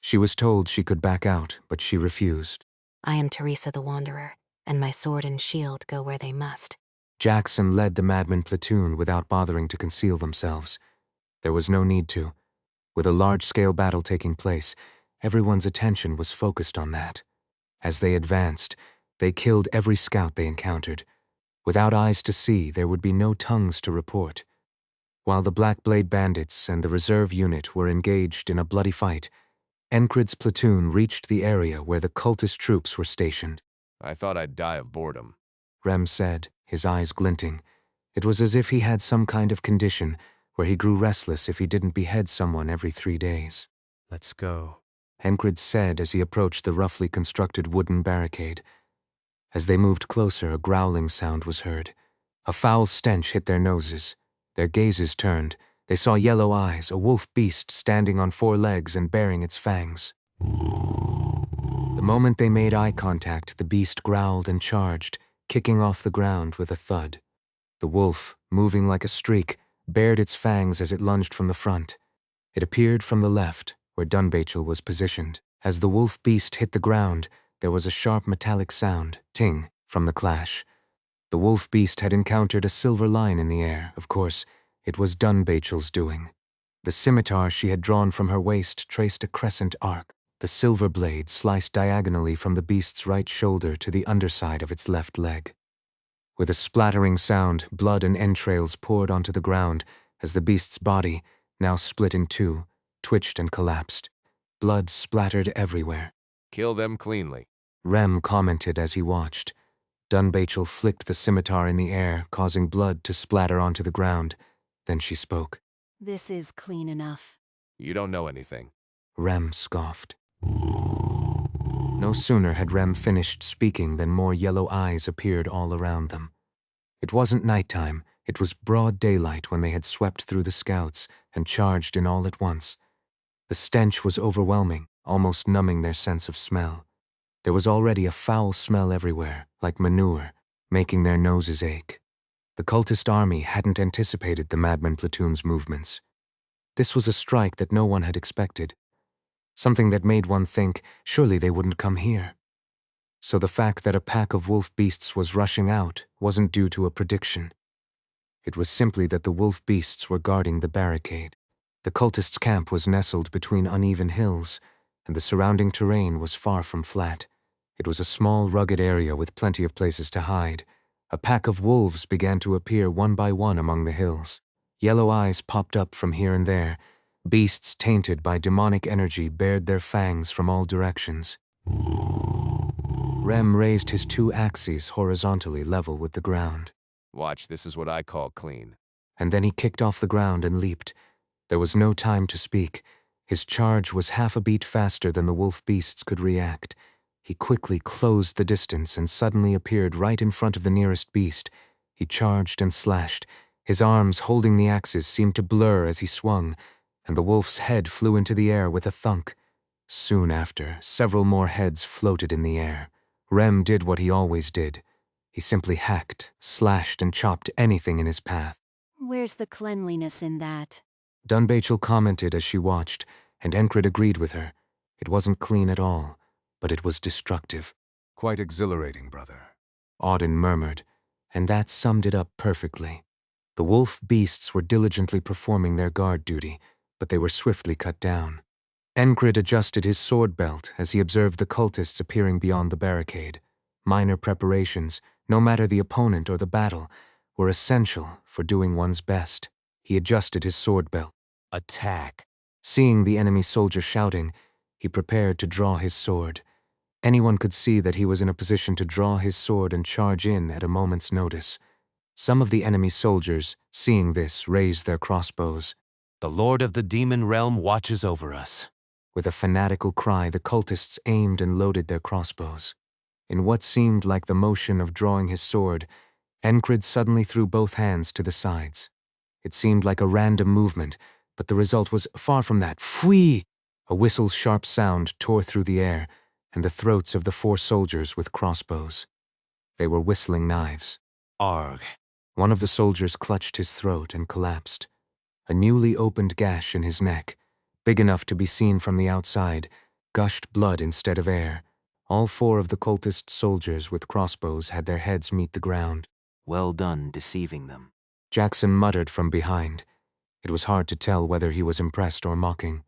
She was told she could back out, but she refused. I am Teresa the Wanderer, and my sword and shield go where they must. Jackson led the madman platoon without bothering to conceal themselves. There was no need to. With a large-scale battle taking place, everyone's attention was focused on that. As they advanced, they killed every scout they encountered. Without eyes to see, there would be no tongues to report. While the Black Blade Bandits and the reserve unit were engaged in a bloody fight, Enkrid's platoon reached the area where the cultist troops were stationed. I thought I'd die of boredom, Rem said, his eyes glinting. It was as if he had some kind of condition where he grew restless if he didn't behead someone every 3 days. Let's go, Enkrid said as he approached the roughly constructed wooden barricade. As they moved closer, a growling sound was heard. A foul stench hit their noses. Their gazes turned. They saw yellow eyes, a wolf beast standing on 4 legs and baring its fangs. The moment they made eye contact, the beast growled and charged, kicking off the ground with a thud. The wolf, moving like a streak, bared its fangs as it lunged from the front. It appeared from the left, where Dunbachel was positioned. As the wolf beast hit the ground, there was a sharp metallic sound, ting, from the clash. The wolf beast had encountered a silver line in the air. Of course, it was Dunbachel's doing. The scimitar she had drawn from her waist traced a crescent arc. The silver blade sliced diagonally from the beast's right shoulder to the underside of its left leg. With a splattering sound, blood and entrails poured onto the ground as the beast's body, now split in two, twitched and collapsed. Blood splattered everywhere. Kill them cleanly. Rem commented as he watched. Dunbachel flicked the scimitar in the air, causing blood to splatter onto the ground. Then she spoke. This is clean enough. You don't know anything. Rem scoffed. No sooner had Rem finished speaking than more yellow eyes appeared all around them. It wasn't nighttime, it was broad daylight when they had swept through the scouts and charged in all at once. The stench was overwhelming, almost numbing their sense of smell. There was already a foul smell everywhere, like manure, making their noses ache. The cultist army hadn't anticipated the Madman platoon's movements. This was a strike that no one had expected. Something that made one think, surely they wouldn't come here. So the fact that a pack of wolf beasts was rushing out wasn't due to a prediction. It was simply that the wolf beasts were guarding the barricade. The cultists' camp was nestled between uneven hills, and the surrounding terrain was far from flat. It was a small, rugged area with plenty of places to hide. A pack of wolves began to appear one by one among the hills. Yellow eyes popped up from here and there. Beasts tainted by demonic energy bared their fangs from all directions. Rem raised his two axes horizontally level with the ground. Watch, this is what I call clean. And then he kicked off the ground and leaped. There was no time to speak. His charge was half a beat faster than the wolf beasts could react. He quickly closed the distance and suddenly appeared right in front of the nearest beast. He charged and slashed. His arms holding the axes seemed to blur as he swung, and the wolf's head flew into the air with a thunk. Soon after, several more heads floated in the air. Rem did what he always did. He simply hacked, slashed, and chopped anything in his path. Where's the cleanliness in that? Dunbachel commented as she watched, and Enkrid agreed with her. It wasn't clean at all, but it was destructive. Quite exhilarating, brother. Auden murmured, and that summed it up perfectly. The wolf beasts were diligently performing their guard duty, but they were swiftly cut down. Enkrid adjusted his sword belt as he observed the cultists appearing beyond the barricade. Minor preparations, no matter the opponent or the battle, were essential for doing one's best. He adjusted his sword belt. Attack. Seeing the enemy soldier shouting, he prepared to draw his sword. Anyone could see that he was in a position to draw his sword and charge in at a moment's notice. Some of the enemy soldiers, seeing this, raised their crossbows. The Lord of the Demon Realm watches over us. With a fanatical cry, the cultists aimed and loaded their crossbows. In what seemed like the motion of drawing his sword, Enkrid suddenly threw both hands to the sides. It seemed like a random movement, but the result was far from that. Fwee! A whistle's sharp sound tore through the air, and the throats of the 4 soldiers with crossbows. They were whistling knives. Arg. One of the soldiers clutched his throat and collapsed. A newly opened gash in his neck, big enough to be seen from the outside, gushed blood instead of air. All 4 of the cultist soldiers with crossbows had their heads meet the ground. Well done deceiving them. Jackson muttered from behind. It was hard to tell whether he was impressed or mocking.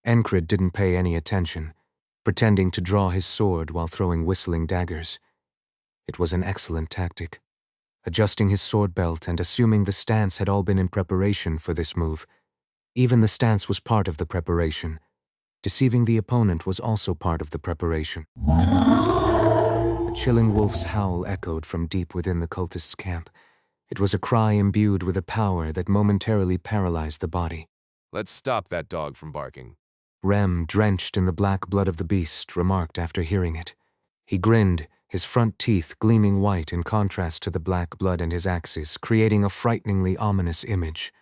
Enkrid didn't pay any attention, pretending to draw his sword while throwing whistling daggers. It was an excellent tactic. Adjusting his sword belt and assuming the stance had all been in preparation for this move. Even the stance was part of the preparation. Deceiving the opponent was also part of the preparation. A chilling wolf's howl echoed from deep within the cultists' camp. It was a cry imbued with a power that momentarily paralyzed the body. Let's stop that dog from barking. Rem, drenched in the black blood of the beast, remarked after hearing it. He grinned, his front teeth gleaming white in contrast to the black blood and his axes, creating a frighteningly ominous image.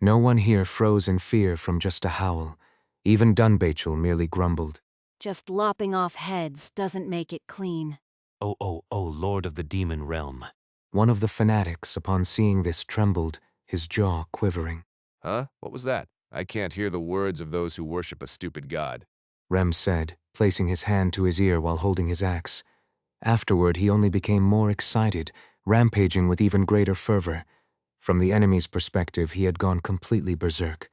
No one here froze in fear from just a howl. Even Dunbachel merely grumbled. Just lopping off heads doesn't make it clean. Oh, Lord of the Demon Realm. One of the fanatics, upon seeing this, trembled, his jaw quivering. Huh? What was that? I can't hear the words of those who worship a stupid god. Rem said, placing his hand to his ear while holding his axe. Afterward, he only became more excited, rampaging with even greater fervor. From the enemy's perspective, he had gone completely berserk.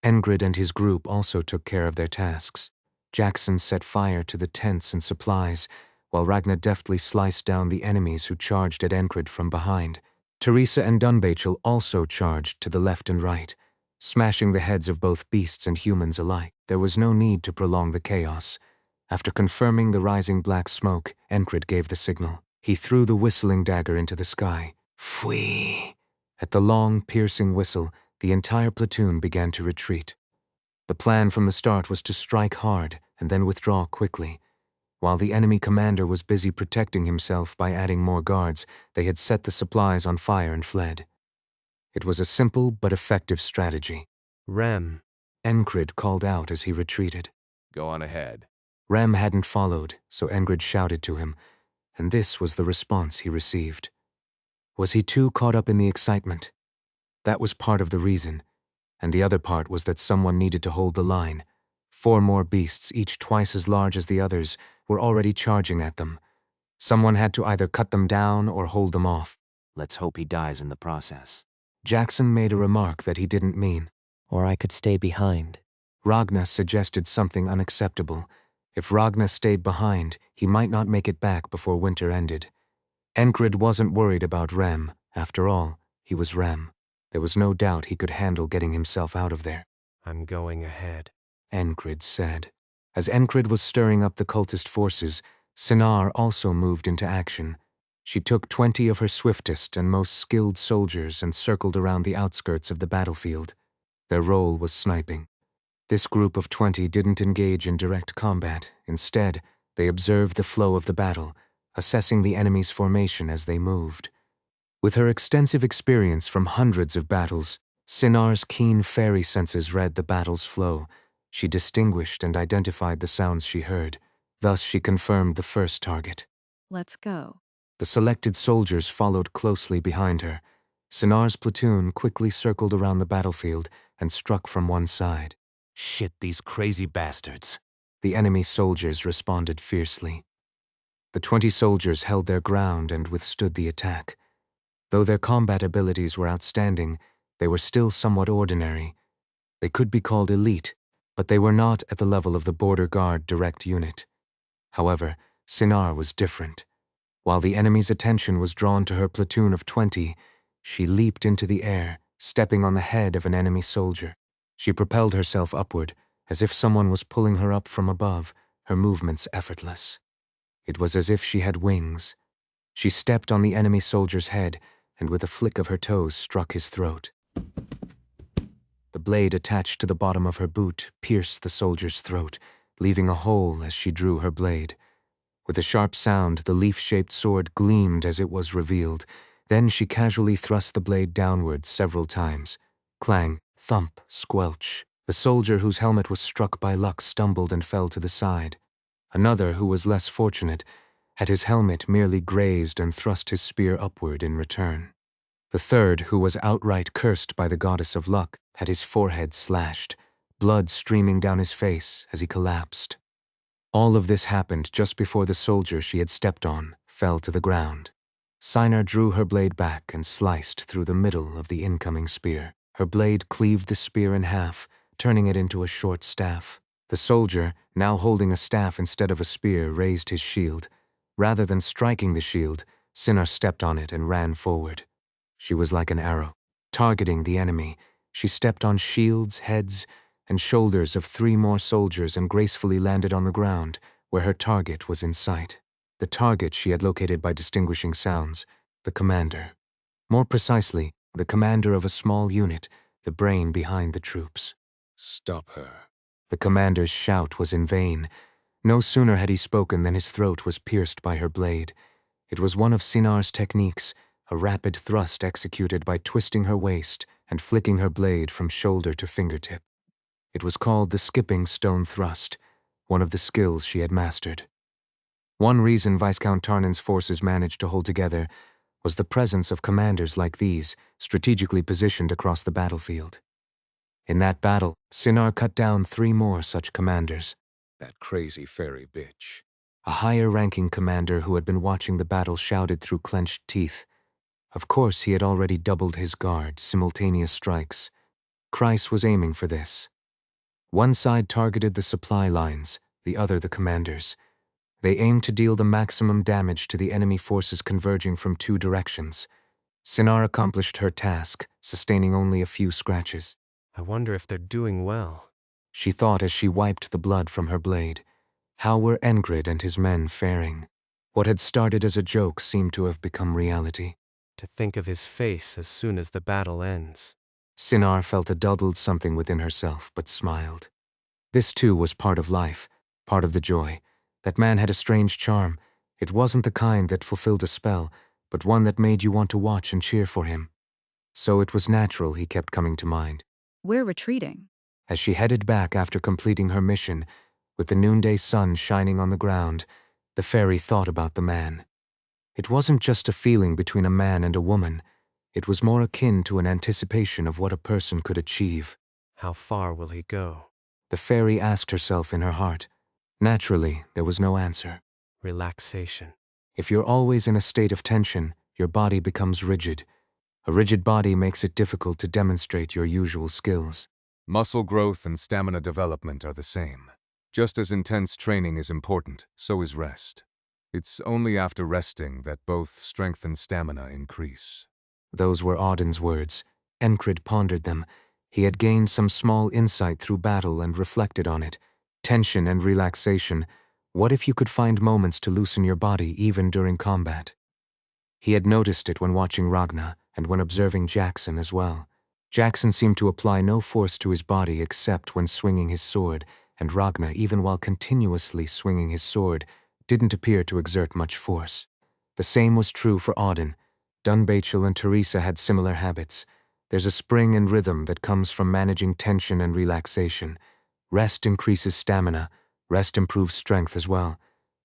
Enkrid and his group also took care of their tasks. Jackson set fire to the tents and supplies, while Ragnar deftly sliced down the enemies who charged at Enkrid from behind. Teresa and Dunbachel also charged to the left and right, smashing the heads of both beasts and humans alike. There was no need to prolong the chaos. After confirming the rising black smoke, Enkrid gave the signal. He threw the whistling dagger into the sky. Fwee! At the long, piercing whistle, the entire platoon began to retreat. The plan from the start was to strike hard and then withdraw quickly. While the enemy commander was busy protecting himself by adding more guards, they had set the supplies on fire and fled. It was a simple but effective strategy. Rem. Enkrid called out as he retreated. Go on ahead. Rem hadn't followed, so Enkrid shouted to him, and this was the response he received. Was he too caught up in the excitement? That was part of the reason, and the other part was that someone needed to hold the line. 4 more beasts, each twice as large as the others, were already charging at them. Someone had to either cut them down or hold them off. Let's hope he dies in the process. Jackson made a remark that he didn't mean. Or I could stay behind. Ragnar suggested something unacceptable. If Ragnar stayed behind, he might not make it back before winter ended. Enkrid wasn't worried about Rem. After all, he was Rem. There was no doubt he could handle getting himself out of there. I'm going ahead, Enkrid said. As Enkrid was stirring up the cultist forces, Sinar also moved into action. She took 20 of her swiftest and most skilled soldiers and circled around the outskirts of the battlefield. Their role was sniping. This group of 20 didn't engage in direct combat. Instead, they observed the flow of the battle, assessing the enemy's formation as they moved. With her extensive experience from hundreds of battles, Sinar's keen fairy senses read the battle's flow. She distinguished and identified the sounds she heard. Thus, she confirmed the first target. Let's go. The selected soldiers followed closely behind her. Sinar's platoon quickly circled around the battlefield and struck from one side. Shit, these crazy bastards. The enemy soldiers responded fiercely. The 20 soldiers held their ground and withstood the attack. Though their combat abilities were outstanding, they were still somewhat ordinary. They could be called elite, but they were not at the level of the Border Guard direct unit. However, Sinar was different. While the enemy's attention was drawn to her platoon of 20, she leaped into the air, stepping on the head of an enemy soldier. She propelled herself upward, as if someone was pulling her up from above, her movements effortless. It was as if she had wings. She stepped on the enemy soldier's head, and with a flick of her toes struck his throat. The blade attached to the bottom of her boot pierced the soldier's throat, leaving a hole as she drew her blade. With a sharp sound, the leaf-shaped sword gleamed as it was revealed. Then she casually thrust the blade downward several times. Clang, thump, squelch. The soldier whose helmet was struck by luck stumbled and fell to the side. Another, who was less fortunate, had his helmet merely grazed and thrust his spear upward in return. The third, who was outright cursed by the goddess of luck, had his forehead slashed, blood streaming down his face as he collapsed. All of this happened just before the soldier she had stepped on fell to the ground. Sinar drew her blade back and sliced through the middle of the incoming spear. Her blade cleaved the spear in half, turning it into a short staff. The soldier, now holding a staff instead of a spear, raised his shield. Rather than striking the shield, Sinar stepped on it and ran forward. She was like an arrow. Targeting the enemy, she stepped on shields, heads, and shoulders of 3 more soldiers and gracefully landed on the ground, where her target was in sight. The target she had located by distinguishing sounds, the commander. More precisely, the commander of a small unit, the brain behind the troops. Stop her. The commander's shout was in vain. No sooner had he spoken than his throat was pierced by her blade. It was one of Sinar's techniques, a rapid thrust executed by twisting her waist and flicking her blade from shoulder to fingertip. It was called the skipping stone thrust, one of the skills she had mastered. One reason Viscount Tarnan's forces managed to hold together was the presence of commanders like these, strategically positioned across the battlefield. In that battle, Sinar cut down 3 more such commanders. That crazy fairy bitch. A higher-ranking commander who had been watching the battle shouted through clenched teeth. Of course, he had already doubled his guard, simultaneous strikes. Kreis was aiming for this. One side targeted the supply lines, the other the commanders. They aimed to deal the maximum damage to the enemy forces converging from 2 directions. Sinar accomplished her task, sustaining only a few scratches. I wonder if they're doing well. She thought as she wiped the blood from her blade. How were Enkrid and his men faring? What had started as a joke seemed to have become reality. To think of his face as soon as the battle ends. Sinar felt a dulled something within herself, but smiled. This too was part of life, part of the joy. That man had a strange charm. It wasn't the kind that fulfilled a spell, but one that made you want to watch and cheer for him. So it was natural he kept coming to mind. We're retreating. As she headed back after completing her mission, with the noonday sun shining on the ground, the fairy thought about the man. It wasn't just a feeling between a man and a woman. It was more akin to an anticipation of what a person could achieve. How far will he go? The fairy asked herself in her heart. Naturally, there was no answer. Relaxation. If you're always in a state of tension, your body becomes rigid. A rigid body makes it difficult to demonstrate your usual skills. Muscle growth and stamina development are the same. Just as intense training is important, so is rest. It's only after resting that both strength and stamina increase. Those were Auden's words. Enkrid pondered them. He had gained some small insight through battle and reflected on it. Tension and relaxation. What if you could find moments to loosen your body even during combat? He had noticed it when watching Ragna and when observing Jackson as well. Jackson seemed to apply no force to his body except when swinging his sword, and Ragna, even while continuously swinging his sword, didn't appear to exert much force. The same was true for Auden. Dunbachel and Teresa had similar habits. There's a spring and rhythm that comes from managing tension and relaxation. Rest increases stamina. Rest improves strength as well.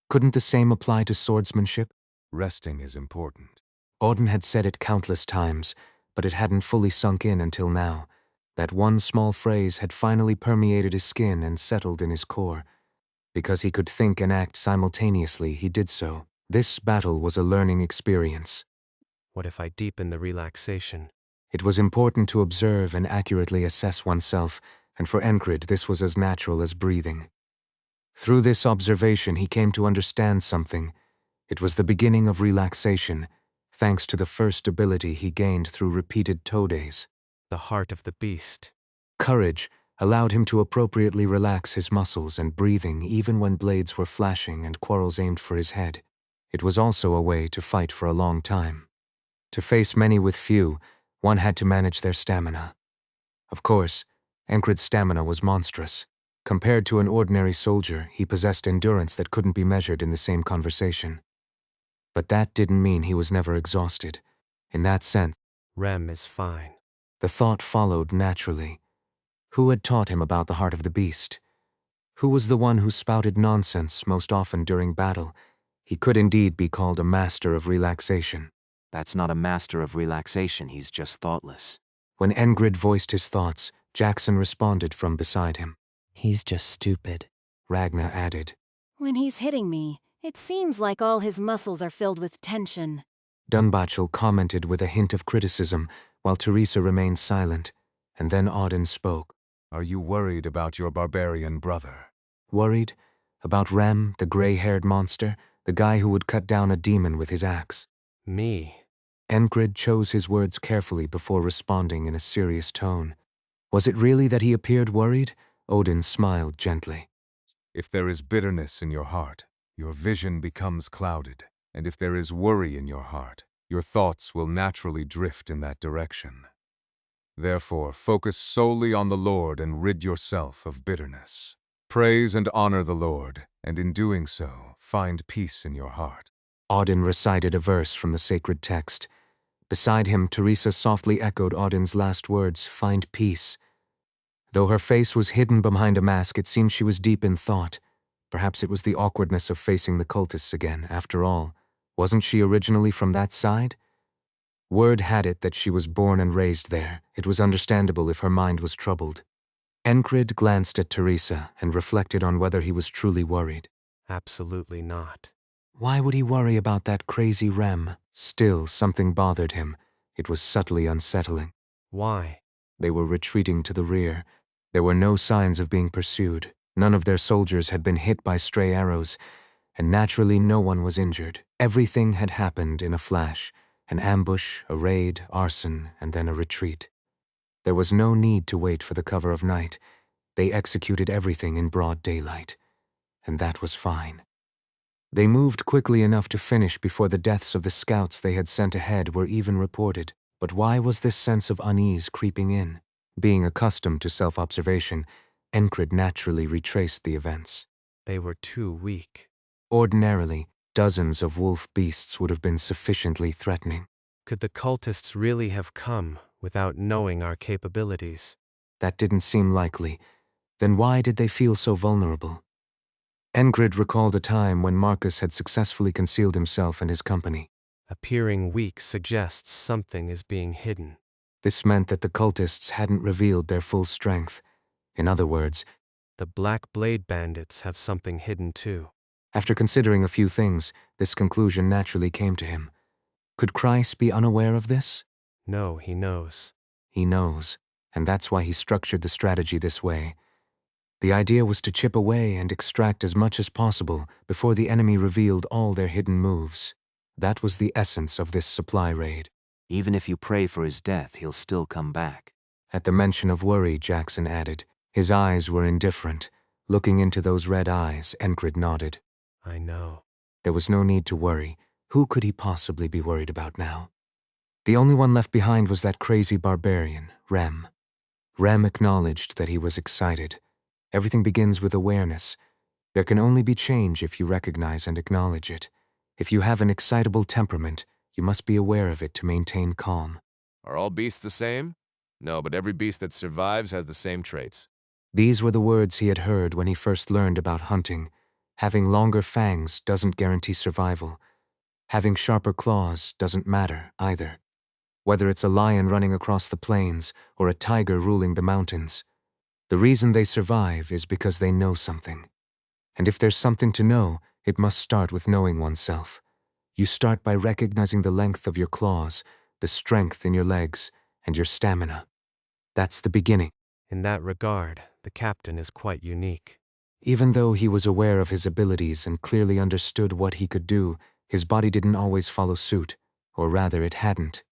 Couldn't the same apply to swordsmanship? Resting is important. Auden had said it countless times, but it hadn't fully sunk in until now. That one small phrase had finally permeated his skin and settled in his core. Because he could think and act simultaneously, he did so. This battle was a learning experience. What if I deepen the relaxation? It was important to observe and accurately assess oneself, and for Enkrid this was as natural as breathing. Through this observation he came to understand something. It was the beginning of relaxation, thanks to the first ability he gained through repeated toe days. The heart of the beast. Courage allowed him to appropriately relax his muscles and breathing even when blades were flashing and quarrels aimed for his head. It was also a way to fight for a long time. To face many with few, one had to manage their stamina. Of course, Enkrid's stamina was monstrous. Compared to an ordinary soldier, he possessed endurance that couldn't be measured in the same conversation. But that didn't mean he was never exhausted. In that sense, Rem is fine. The thought followed naturally. Who had taught him about the heart of the beast? Who was the one who spouted nonsense most often during battle? He could indeed be called a master of relaxation. That's not a master of relaxation, he's just thoughtless. When Enkrid voiced his thoughts, Jackson responded from beside him. He's just stupid. Ragna added. When he's hitting me, it seems like all his muscles are filled with tension. Dunbachel commented with a hint of criticism, while Teresa remained silent, and then Auden spoke. Are you worried about your barbarian brother? Worried? About Rem, the gray-haired monster, the guy who would cut down a demon with his axe? Me. Enkrid chose his words carefully before responding in a serious tone. Was it really that he appeared worried? Odin smiled gently. If there is bitterness in your heart, your vision becomes clouded, and if there is worry in your heart, your thoughts will naturally drift in that direction. Therefore, focus solely on the Lord and rid yourself of bitterness. Praise and honor the Lord, and in doing so, find peace in your heart. Auden recited a verse from the sacred text. Beside him, Teresa softly echoed Auden's last words, find peace. Though her face was hidden behind a mask, it seemed she was deep in thought. Perhaps it was the awkwardness of facing the cultists again, after all. Wasn't she originally from that side? Word had it that she was born and raised there. It was understandable if her mind was troubled. Enkrid glanced at Teresa and reflected on whether he was truly worried. Absolutely not. Why would he worry about that crazy Rem? Still, something bothered him. It was subtly unsettling. Why? They were retreating to the rear. There were no signs of being pursued. None of their soldiers had been hit by stray arrows. and naturally no one was injured. Everything had happened in a flash: an ambush, a raid, arson, and then a retreat. There was no need to wait for the cover of night. They executed everything in broad daylight, and that was fine. They moved quickly enough to finish before the deaths of the scouts they had sent ahead were even reported. But why was this sense of unease creeping in? Being accustomed to self-observation, Enkrid naturally retraced the events. They were too weak. Ordinarily, dozens of wolf beasts would have been sufficiently threatening. Could the cultists really have come without knowing our capabilities? That didn't seem likely. Then why did they feel so vulnerable? Enkrid recalled a time when Marcus had successfully concealed himself and his company. Appearing weak suggests something is being hidden. This meant that the cultists hadn't revealed their full strength. In other words, the Black Blade Bandits have something hidden too. After considering a few things, this conclusion naturally came to him. Could Christ be unaware of this? No, he knows. He knows, and that's why he structured the strategy this way. The idea was to chip away and extract as much as possible before the enemy revealed all their hidden moves. That was the essence of this supply raid. Even if you pray for his death, he'll still come back. At the mention of worry, Jackson added. His eyes were indifferent. Looking into those red eyes, Enkrid nodded. I know. There was no need to worry. Who could he possibly be worried about now? The only one left behind was that crazy barbarian, Rem. Rem acknowledged that he was excited. Everything begins with awareness. There can only be change if you recognize and acknowledge it. If you have an excitable temperament, you must be aware of it to maintain calm. Are all beasts the same? No, but every beast that survives has the same traits. These were the words he had heard when he first learned about hunting. Having longer fangs doesn't guarantee survival. Having sharper claws doesn't matter either. Whether it's a lion running across the plains or a tiger ruling the mountains, the reason they survive is because they know something. And if there's something to know, it must start with knowing oneself. You start by recognizing the length of your claws, the strength in your legs, and your stamina. That's the beginning. In that regard, the captain is quite unique. Even though he was aware of his abilities and clearly understood what he could do, his body didn't always follow suit, or rather it hadn't.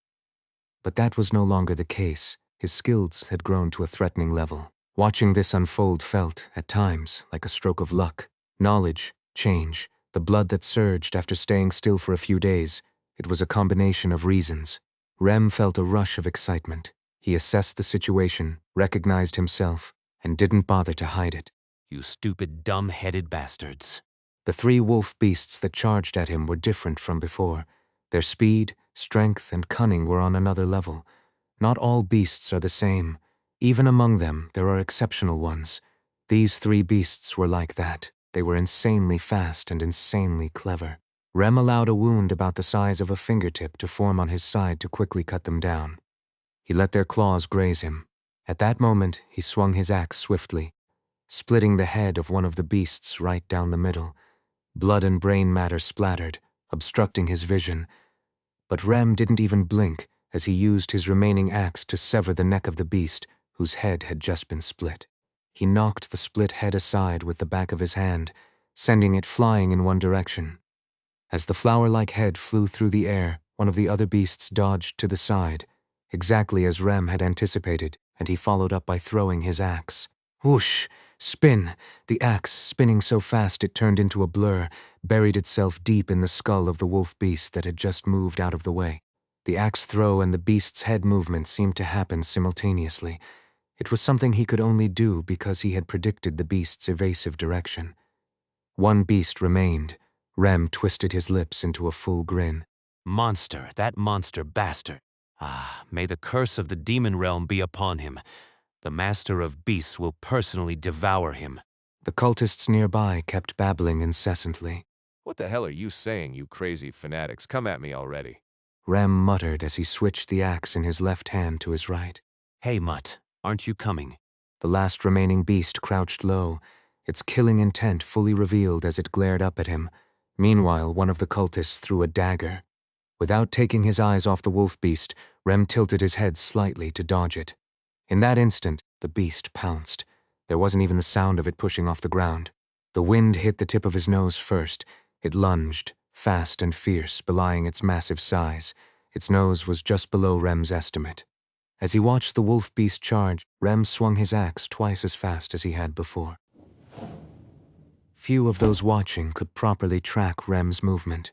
But that was no longer the case. His skills had grown to a threatening level. Watching this unfold felt, at times, like a stroke of luck. Knowledge, change, the blood that surged after staying still for a few days. It was a combination of reasons. Rem felt a rush of excitement. He assessed the situation, recognized himself, and didn't bother to hide it. You stupid, dumb-headed bastards. The three wolf beasts that charged at him were different from before. Their speed, strength, and cunning were on another level. Not all beasts are the same. Even among them, there are exceptional ones. These three beasts were like that. They were insanely fast and insanely clever. Rem allowed a wound about the size of a fingertip to form on his side to quickly cut them down. He let their claws graze him. At that moment, he swung his axe swiftly, splitting the head of one of the beasts right down the middle. Blood and brain matter splattered, obstructing his vision. But Rem didn't even blink as he used his remaining axe to sever the neck of the beast, whose head had just been split. He knocked the split head aside with the back of his hand, sending it flying in one direction. As the flower-like head flew through the air, one of the other beasts dodged to the side, exactly as Rem had anticipated, and he followed up by throwing his axe. Whoosh! Spin! The axe, spinning so fast it turned into a blur, buried itself deep in the skull of the wolf beast that had just moved out of the way. The axe throw and the beast's head movement seemed to happen simultaneously. It was something he could only do because he had predicted the beast's evasive direction. One beast remained. Rem twisted his lips into a full grin. Monster, that monster bastard. Ah, may the curse of the demon realm be upon him. The master of beasts will personally devour him. The cultists nearby kept babbling incessantly. What the hell are you saying, you crazy fanatics? Come at me already. Rem muttered as he switched the axe in his left hand to his right. Hey, Mutt, aren't you coming? The last remaining beast crouched low, its killing intent fully revealed as it glared up at him. Meanwhile, one of the cultists threw a dagger. Without taking his eyes off the wolf beast, Rem tilted his head slightly to dodge it. In that instant, the beast pounced. There wasn't even the sound of it pushing off the ground. The wind hit the tip of his nose first. It lunged, fast and fierce, belying its massive size. Its nose was just below Rem's estimate. As he watched the wolf beast charge, Rem swung his axe twice as fast as he had before. Few of those watching could properly track Rem's movement.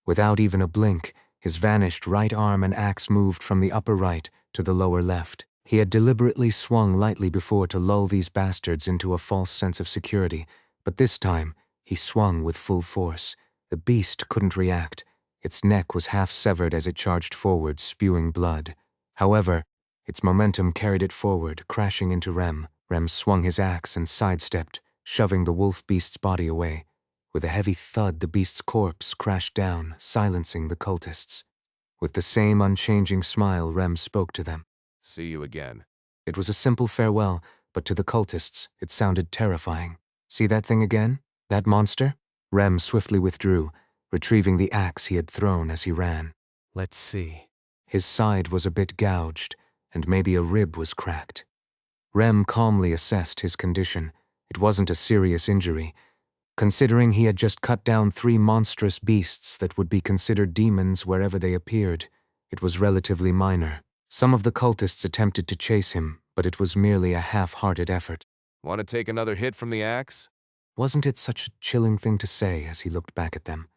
Without even a blink, his vanished right arm and axe moved from the upper right to the lower left. He had deliberately swung lightly before to lull these bastards into a false sense of security, but this time he swung with full force. The beast couldn't react. Its neck was half severed as it charged forward, spewing blood. However, its momentum carried it forward, crashing into Rem. Rem swung his axe and sidestepped, shoving the wolf beast's body away. With a heavy thud, the beast's corpse crashed down, silencing the cultists. With the same unchanging smile, Rem spoke to them. See you again. It was a simple farewell, but to the cultists, it sounded terrifying. See that thing again? That monster? Rem swiftly withdrew, retrieving the axe he had thrown as he ran. Let's see. His side was a bit gouged, and maybe a rib was cracked. Rem calmly assessed his condition. It wasn't a serious injury. Considering he had just cut down 3 monstrous beasts that would be considered demons wherever they appeared, it was relatively minor. Some of the cultists attempted to chase him, but it was merely a half-hearted effort. Want to take another hit from the axe? Wasn't it such a chilling thing to say as he looked back at them?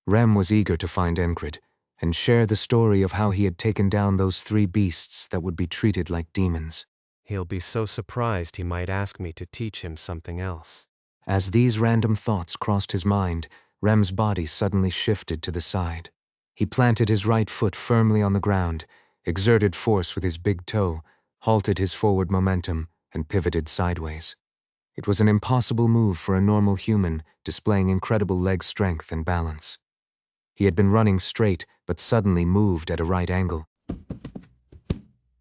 Rem was eager to find Enkrid and share the story of how he had taken down those 3 beasts that would be treated like demons. He'll be so surprised he might ask me to teach him something else. As these random thoughts crossed his mind, Rem's body suddenly shifted to the side. He planted his right foot firmly on the ground, exerted force with his big toe, halted his forward momentum, and pivoted sideways. It was an impossible move for a normal human, displaying incredible leg strength and balance. He had been running straight, but suddenly moved at a right angle.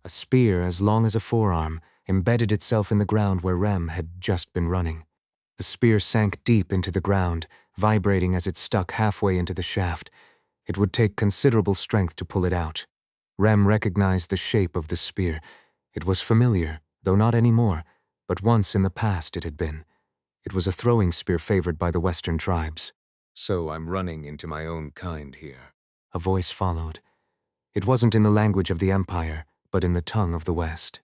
A spear as long as a forearm embedded itself in the ground where Rem had just been running. The spear sank deep into the ground, vibrating as it stuck halfway into the shaft. It would take considerable strength to pull it out. Rem recognized the shape of the spear. It was familiar, though not anymore, but once in the past it had been. It was a throwing spear favored by the Western tribes. So I'm running into my own kind here. A voice followed. It wasn't in the language of the Empire, but in the tongue of the West.